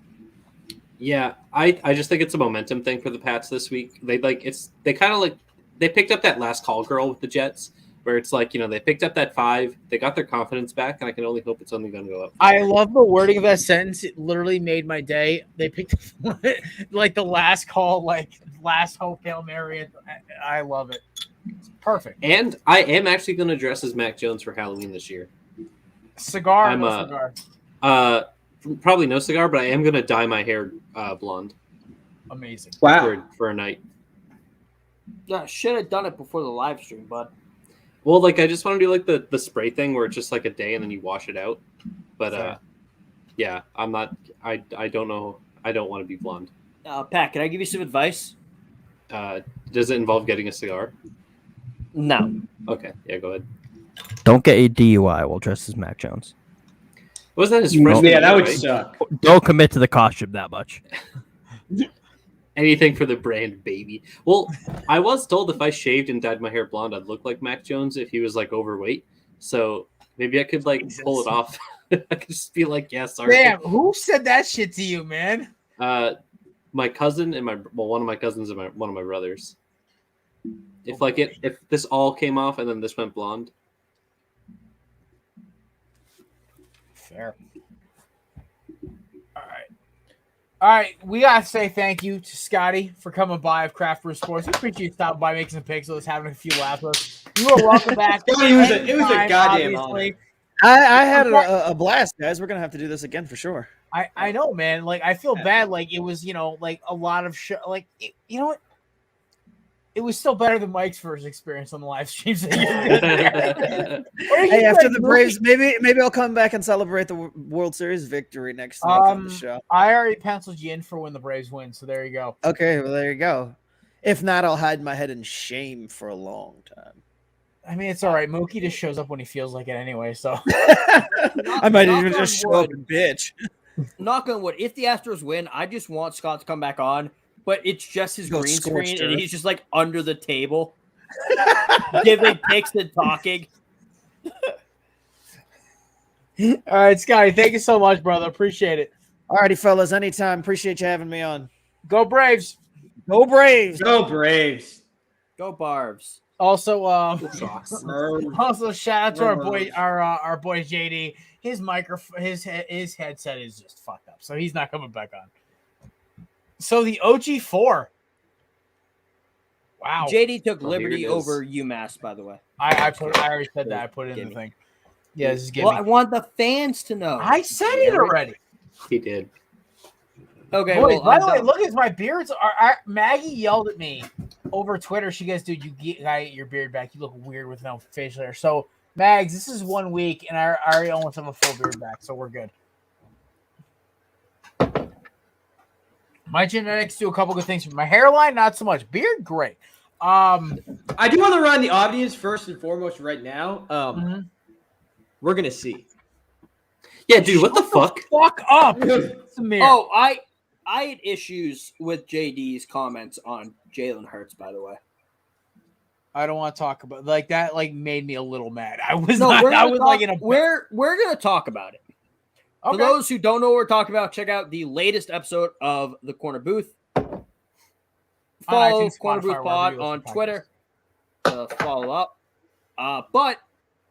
Yeah, I just think it's a momentum thing for the Pats this week. They picked up that last call girl with the Jets, where it's like, they picked up that 5, they got their confidence back, and I can only hope it's only going to go up. I love the wording of that sentence. It literally made my day. They picked like the last call, like last hope Hail Mary. I love it. It's perfect. And I am actually going to dress as Mac Jones for Halloween this year. Cigar, no cigar. Probably no cigar, but I am going to dye my hair blonde. Amazing. Wow. For a night. Yeah, should have done it before the live stream, bud. Well, I just want to do the spray thing where it's just like a day and then you wash it out. But yeah, I'm not. I don't know. I don't want to be blonde. Pat, can I give you some advice? Does it involve getting a cigar? No. Okay. Yeah, go ahead. Don't get a DUI while dressed as Mac Jones. Was that his freshman? Yeah, that would right? suck. Don't commit to the costume that much. Anything for the brand, baby. Well, I was told if I shaved and dyed my hair blonde, I'd look like Mac Jones if he was overweight. So maybe I could pull it off. I could just be like, yeah, sorry. Damn, who said that shit to you, man? My cousin and one of my cousins and one of my brothers. If this all came off and then this went blonde. Fair. All right. We gotta say thank you to Scotty for coming by of Craft Brew Sports. We appreciate you stopping by, making some picks, us having a few laughs with us. You are welcome back. it was a goddamn honor. I had a blast, guys. We're gonna have to do this again for sure. I know, man. I feel bad. It was, a lot of you know what? It was still better than Mike's first experience on the live streams. Hey, after the Braves, maybe I'll come back and celebrate the World Series victory next time on the show. I already penciled you in for when the Braves win, so there you go. Okay, well there you go. If not, I'll hide my head in shame for a long time. I mean, it's all right. Mookie just shows up when he feels like it anyway, so I might even just show up and bitch. Knock on wood. If the Astros win, I just want Scott to come back on. But it's just his green screen, and he's just under the table, giving picks and talking. All right, Scotty, thank you so much, brother. Appreciate it. All righty, fellas. Anytime. Appreciate you having me on. Go Braves. Go Braves. Go Braves. Go Barbs. Also, shout out to our boy JD. His microphone, his headset is just fucked up, so he's not coming back on. So the OG4. Wow. JD took Liberty over UMass, by the way. I already said that. I put it in the thing. Yeah, this is Gimmies. Well, I want the fans to know. I said it already. He did. Okay. Boys, by the way, look at my beards. Maggie yelled at me over Twitter. She goes, "Dude, I get your beard back. You look weird with no facial hair." So, Mags, this is 1 week, and I already almost have a full beard back, so we're good. My genetics do a couple good things. My hairline, not so much. Beard, great. I do want to run the obvious first and foremost right now. We're gonna see. Yeah, dude, what the fuck? Fuck up, Samir. Oh, I had issues with JD's comments on Jalen Hurts, by the way. I don't want to talk about like that. Like made me a little mad. I was No, not. we're I gonna was talk, like in a. we're gonna talk about it. Okay. For those who don't know what we're talking about, check out the latest episode of the Corner Booth. Follow iTunes, Corner Spotify, Booth Pod wherever you on listen to Twitter to follow up. But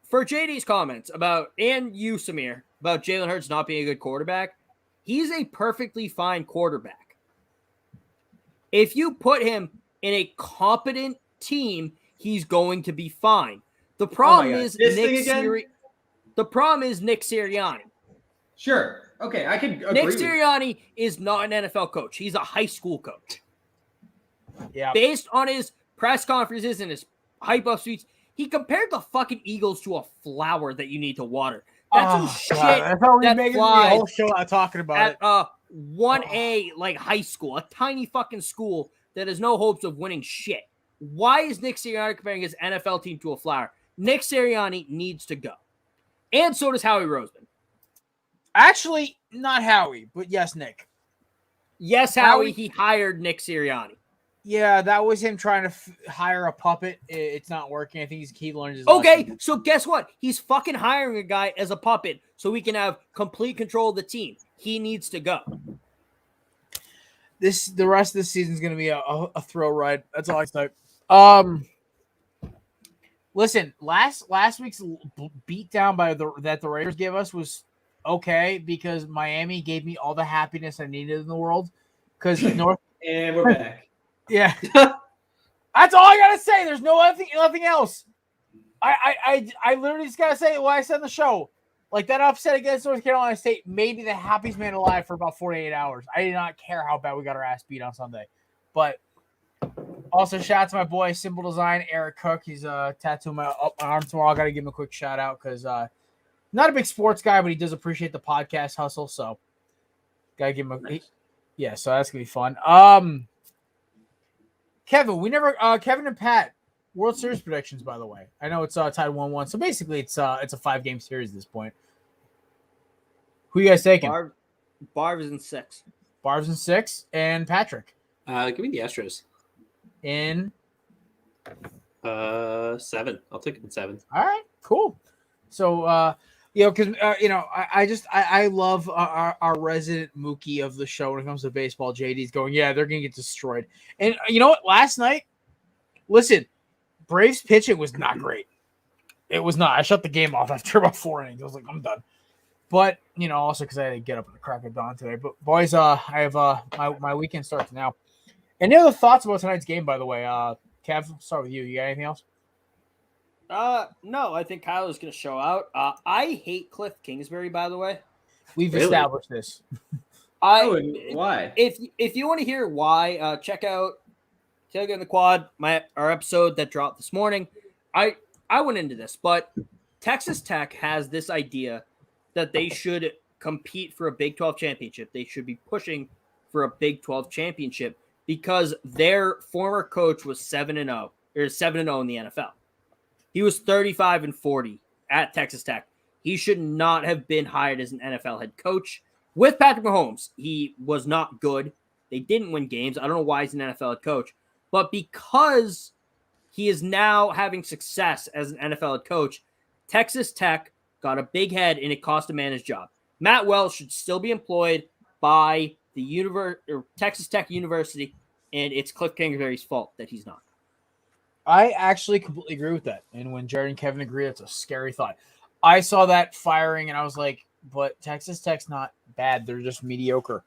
for JD's comments about, and you, Samir, about Jalen Hurts not being a good quarterback, he's a perfectly fine quarterback. If you put him in a competent team, he's going to be fine. The problem is the problem is Nick Sirianni. Sure. Okay, I can agree. Nick Sirianni is not an NFL coach. He's a high school coach. Yeah. Based on his press conferences and his hype-up speech, he compared the fucking Eagles to a flower that you need to water. That's some shit That's how we that make the flies whole show out talking about it. at 1A like high school, a tiny fucking school that has no hopes of winning shit. Why is Nick Sirianni comparing his NFL team to a flower? Nick Sirianni needs to go. And so does Howie Roseman. Actually, not Howie, but yes, Nick. Yes, Howie, he hired Nick Sirianni. Yeah, that was him trying to hire a puppet. It's not working. I think he learned his Okay, lesson. so guess what? He's fucking hiring a guy as a puppet so we can have complete control of the team. He needs to go. The rest of the season is going to be a thrill ride. That's all I say. Listen, last week's beatdown by that the Raiders gave us was okay because Miami gave me all the happiness I needed in the world. Because North and we're back. Yeah, that's all I gotta say. There's nothing else. I literally just gotta say what I said in the show. Like that upset against North Carolina State made me the happiest man alive for about 48 hours. I did not care how bad we got our ass beat on Sunday. But also shout out to my boy Simple Design, Eric Cook. He's tattooing my arm tomorrow. I gotta give him a quick shout out because not a big sports guy, but he does appreciate the podcast hustle. So gotta give him yeah, so that's gonna be fun. Kevin, Kevin and Pat, World Series predictions, by the way. I know it's tied 1-1. So basically it's a 5-game series at this point. Who you guys taking? Barb's in 6. Barb's in 6. And Patrick? Give me the Astros. In 7. I'll take it in 7. All right, cool. So because I love our resident Mookie of the show when it comes to baseball. JD's going, yeah, they're gonna get destroyed. And you know what? Last night, listen, Braves pitching was not great. It was not. I shut the game off after about 4 innings. I was like, I'm done. But also because I had to get up at the crack of dawn today. But boys, I have my weekend starts now. Any other thoughts about tonight's game? By the way, Kev, I'll start with you. You got anything else? No, I think Kyle is going to show out. I hate Cliff Kingsbury, by the way. We've established this. Why? If you want to hear why, check out Tailgate in the Quad, our episode that dropped this morning. I went into this, but Texas Tech has this idea that they should compete for a Big 12 championship. They should be pushing for a Big 12 championship because their former coach was 7-0 or 7-0 in the NFL. He was 35-40 at Texas Tech. He should not have been hired as an NFL head coach. With Patrick Mahomes, he was not good. They didn't win games. I don't know why he's an NFL head coach. But because he is now having success as an NFL head coach, Texas Tech got a big head and it cost a man his job. Matt Wells should still be employed by the Texas Tech University, and it's Cliff Kingsbury's fault that he's not. I actually completely agree with that. And when Jared and Kevin agree, that's a scary thought. I saw that firing and I was like, but Texas Tech's not bad. They're just mediocre.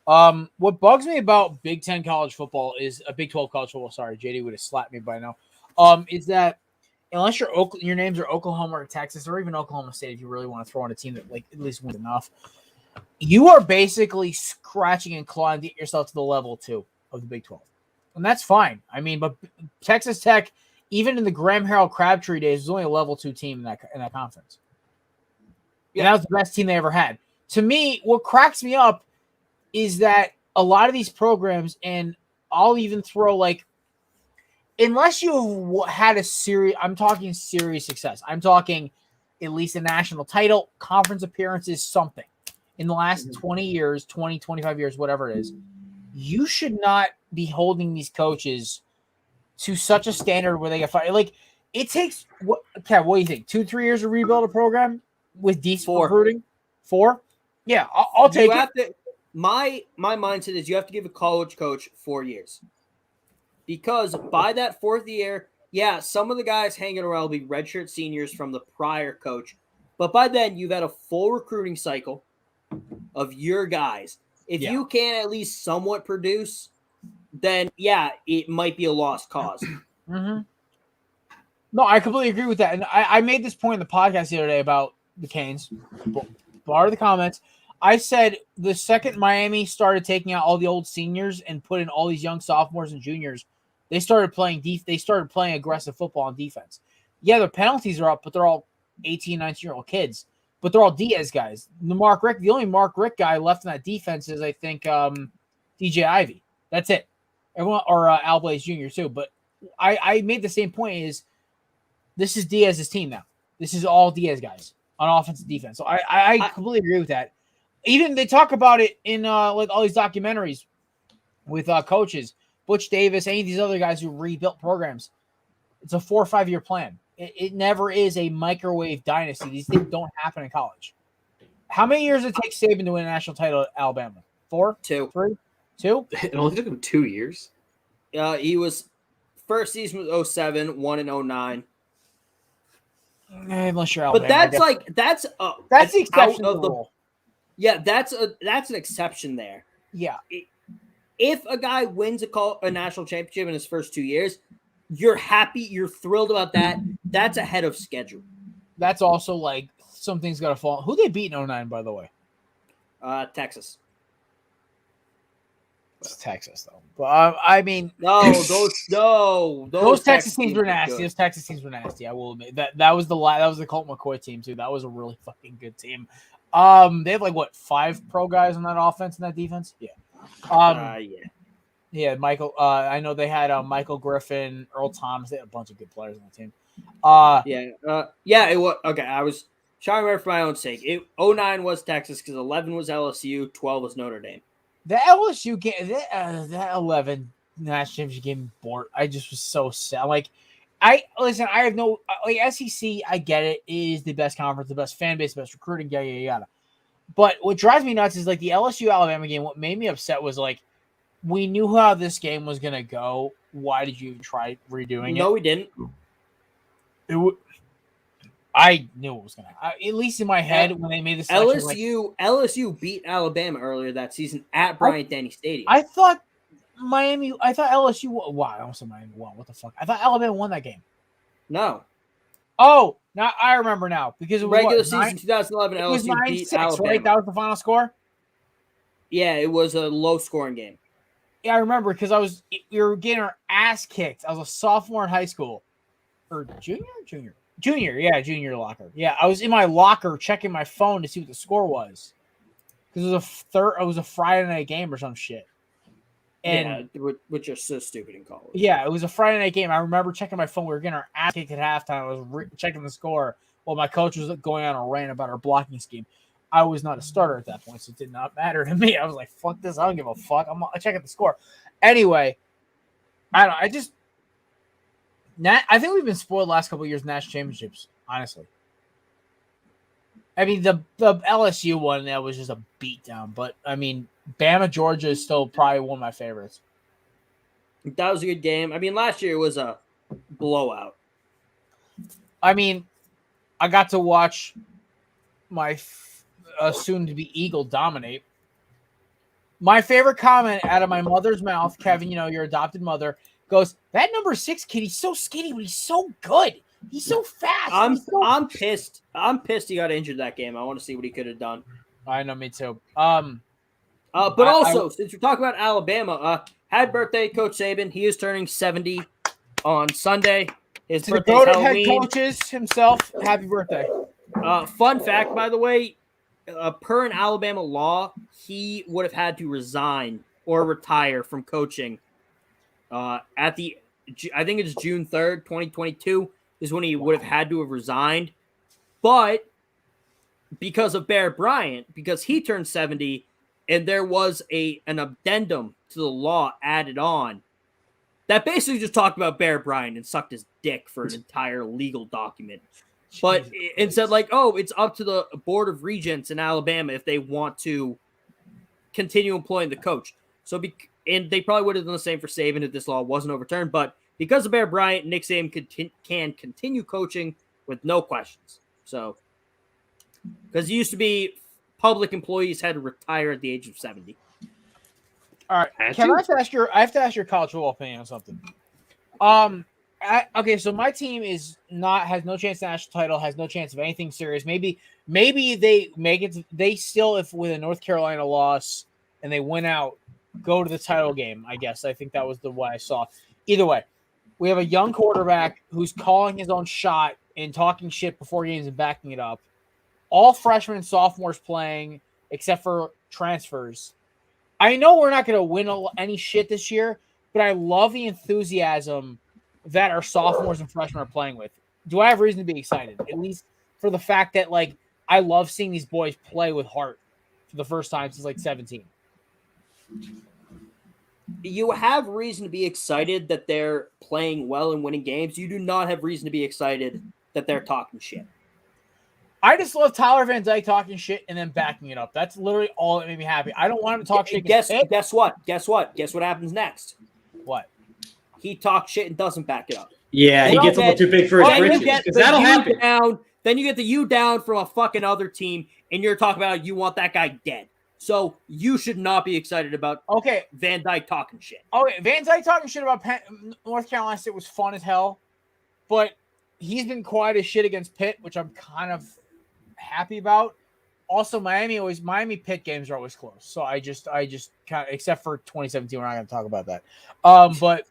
What bugs me about Big 10 college football is Big 12 college football. Sorry, JD would have slapped me by now. Is that unless your names are Oklahoma or Texas or even Oklahoma State, if you really want to throw on a team that like at least wins enough, you are basically scratching and clawing to get yourself to the level 2 of the Big 12. And that's fine. I mean, but Texas Tech, even in the Graham Harrell Crabtree days, was only a level 2 team in that conference. Yeah, that was the best team they ever had. To me, what cracks me up is that a lot of these programs, and I'll even throw like, unless you've had a serious, I'm talking serious success. I'm talking at least a national title, conference appearances, something in the last 20 years, 20, 25 years, whatever it is. You should not be holding these coaches to such a standard where they get fired. Like, it takes what? Kev, what do you think? 2-3 years to rebuild a program with decent recruiting? 4? Yeah, I'll take it. My mindset is you have to give a college coach 4 years, because by that 4th year, yeah, some of the guys hanging around will be redshirt seniors from the prior coach, but by then you've had a full recruiting cycle of your guys. If you can at least somewhat produce, then yeah, it might be a lost cause. Mm-hmm. No, I completely agree with that. And I made this point in the podcast the other day about the Canes. Part of the comments, I said the second Miami started taking out all the old seniors and put in all these young sophomores and juniors, they started playing aggressive football on defense. Yeah, the penalties are up, but they're all 18, 19-year-old kids. But they're all Diaz guys. The only Mark Richt guy left in that defense is, I think, DJ Ivy. That's it. Everyone, or Al Blaze Jr. too. But I made the same point is this is Diaz's team now. This is all Diaz guys on offense and defense. So I completely agree with that. Even they talk about it in like all these documentaries with coaches, Butch Davis, any of these other guys who rebuilt programs. It's a 4 or 5 year plan. It never is a microwave dynasty. These things don't happen in college. How many years did it take Saban to win a national title at Alabama? 4? 2. 3? 2? It only took him 2 years. He was first season was 07, 1 and 09. Unless you're Alabama. But that's the exception of the rule. Yeah, that's an exception there. Yeah. If a guy wins a national championship in his first 2 years, you're happy, you're thrilled about that. That's ahead of schedule. That's also like something's got to fall. Who they beat in 09, by the way? Texas. It's Texas, though. But I mean, those Texas teams were nasty. Those Texas teams were nasty. I will admit that was the Colt McCoy team too. That was a really fucking good team. They have like 5 pro guys on that offense and that defense. Yeah. Yeah, Michael. I know they had Michael Griffin, Earl Thomas. They had a bunch of good players on the team. It was okay. I was trying to remember for my own sake. 09 was Texas because 11 was LSU, 12 was Notre Dame. The LSU game, that 11 national championship game board. I just was so sad. Like, I have no SEC. I get it. It is the best conference, the best fan base, the best recruiting. Yada. But what drives me nuts is like the LSU Alabama game. What made me upset was like, we knew how this game was going to go. Why did you even try redoing it? No, we didn't. I knew it was going to. At least in my head, when they made the selection, LSU beat Alabama earlier that season at Bryant-Denny Stadium. I thought LSU. Wow, I almost said Miami won. What the fuck? I thought Alabama won that game. No. Oh, now I remember now because it was regular season 2011. LSU was 9-6, beat Alabama. Right? That was the final score. Yeah, it was a low-scoring game. Yeah, I remember because we were getting our ass kicked. I was a sophomore in high school, or junior. Yeah, junior locker. Yeah, I was in my locker checking my phone to see what the score was because it was a Friday night game or some shit. And which are so stupid in college. Yeah, it was a Friday night game. I remember checking my phone. We were getting our ass kicked at halftime. I was checking the score while my coach was going on a rant about our blocking scheme. I was not a starter at that point, so it did not matter to me. I was like, fuck this. I don't give a fuck. I'm checking the score. Anyway, I think we've been spoiled the last couple of years national championships, honestly. I mean, the LSU one, that was just a beatdown. But, I mean, Bama, Georgia is still probably one of my favorites. That was a good game. I mean, last year it was a blowout. I mean, I got to watch my soon-to-be Eagle dominate. My favorite comment out of my mother's mouth, Kevin, your adopted mother, goes, that number 6 kid, he's so skinny, but he's so good. He's so fast. I'm pissed. I'm pissed he got injured that game. I want to see what he could have done. I know, me too. But since we're talking about Alabama, happy birthday, Coach Saban. He is turning 70 on Sunday. His birthday is Halloween. Head coaches himself, happy birthday. Fun fact, by the way, per an Alabama law, he would have had to resign or retire from coaching I think it's June 3rd, 2022 is when he would have had to have resigned. But because of Bear Bryant, because he turned 70 and there was an addendum to the law added on that basically just talked about Bear Bryant and sucked his dick for an entire legal document. But it said like, oh, it's up to the Board of Regents in Alabama if they want to continue employing the coach. So, and they probably would have done the same for Saban if this law wasn't overturned. But because of Bear Bryant, Nick Saban can continue coaching with no questions. So, because it used to be public employees had to retire at the age of 70. All right, I have to ask your college football opinion on something. Okay, so my team has no chance of national title, has no chance of anything serious. Maybe they make it. They still, if with a North Carolina loss and they win out, go to the title game. I guess I think that was the way I saw. Either way, we have a young quarterback who's calling his own shot and talking shit before games and backing it up. All freshmen and sophomores playing, except for transfers. I know we're not going to win any shit this year, but I love the enthusiasm that our sophomores and freshmen are playing with. Do I have reason to be excited? At least for the fact that, like, I love seeing these boys play with heart for the first time since, like, 17. You have reason to be excited that they're playing well and winning games. You do not have reason to be excited that they're talking shit. I just love Tyler Van Dyke talking shit and then backing it up. That's literally all that made me happy. I don't want him to talk shit. Guess what? Guess what happens next? What? He talks shit and doesn't back it up. Yeah, he gets a little too big for his britches. Because that'll happen. Then you get the U down from a fucking other team, and you're talking about you want that guy dead. So you should not be excited about Van Dyke talking shit. Okay, Van Dyke talking shit about North Carolina State was fun as hell, but he's been quiet as shit against Pitt, which I'm kind of happy about. Also, Miami Pitt games are always close. So I just kind of, except for 2017, we're not going to talk about that. But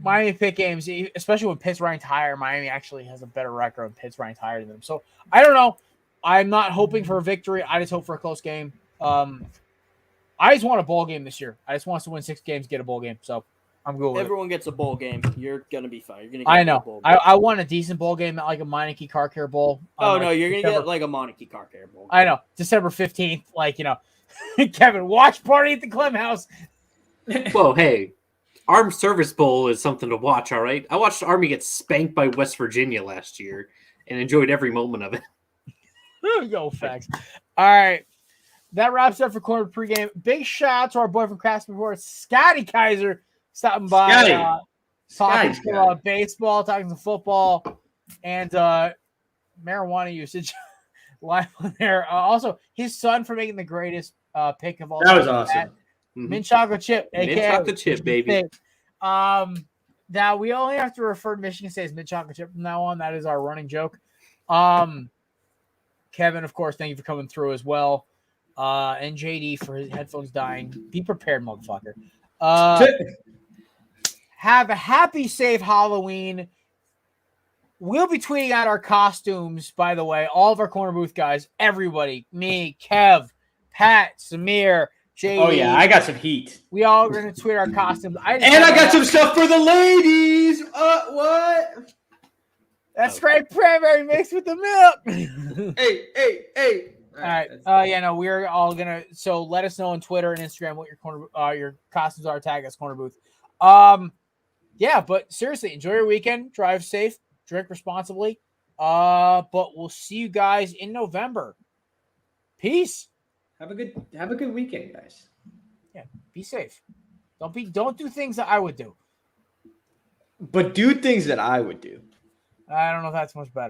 Miami Pitt games, especially when Pitt's ranked higher, Miami actually has a better record and Pitt's ranked higher than them. So I don't know. I'm not hoping for a victory. I just hope for a close game. I just want a bowl game this year. I just want us to win 6 games, get a bowl game. So I'm good with Everyone gets a bowl game. You're going to be fine. You're gonna get I know. A bowl game. I want a decent bowl game, like a Meineke Car Care Bowl. Oh, no, you're going to get like a Meineke Car Care Bowl. I know. December 15th, like, you know, Kevin, watch party at the Clem House. Whoa, hey. Armed Service Bowl is something to watch, all right? I watched Army get spanked by West Virginia last year and enjoyed every moment of it. Go facts. All right. That wraps up for Korner Pregame. Big shout out to our boy from Craftsman Reports, Scotty Kaiser, stopping by, talking some baseball, talking some football, and marijuana usage live on there. Also, his son for making the greatest pick of all time. That was awesome. Mint Chocolate Chip, Mint Chocolate Chip, baby. Now we only have to refer to Michigan State as Mint Chocolate Chip from now on. That is our running joke. Kevin, of course, thank you for coming through as well. And JD for his headphones dying. Be prepared, motherfucker. Have a happy, safe Halloween. We'll be tweeting out our costumes, by the way. All of our Corner Booth guys, everybody, me, Kev, Pat, Samir, JD. Oh, yeah, I got some heat. We all are going to tweet our costumes. I got some stuff for the ladies. What? That's right, cranberry mixed with the milk. Hey. All right. We're all gonna. So let us know on Twitter and Instagram what your costumes are. Tag us Corner Booth. Yeah, but seriously, enjoy your weekend. Drive safe. Drink responsibly. But we'll see you guys in November. Peace. Have a good weekend, guys. Yeah. Be safe. Don't do things that I would do. But do things that I would do. I don't know if that's much better.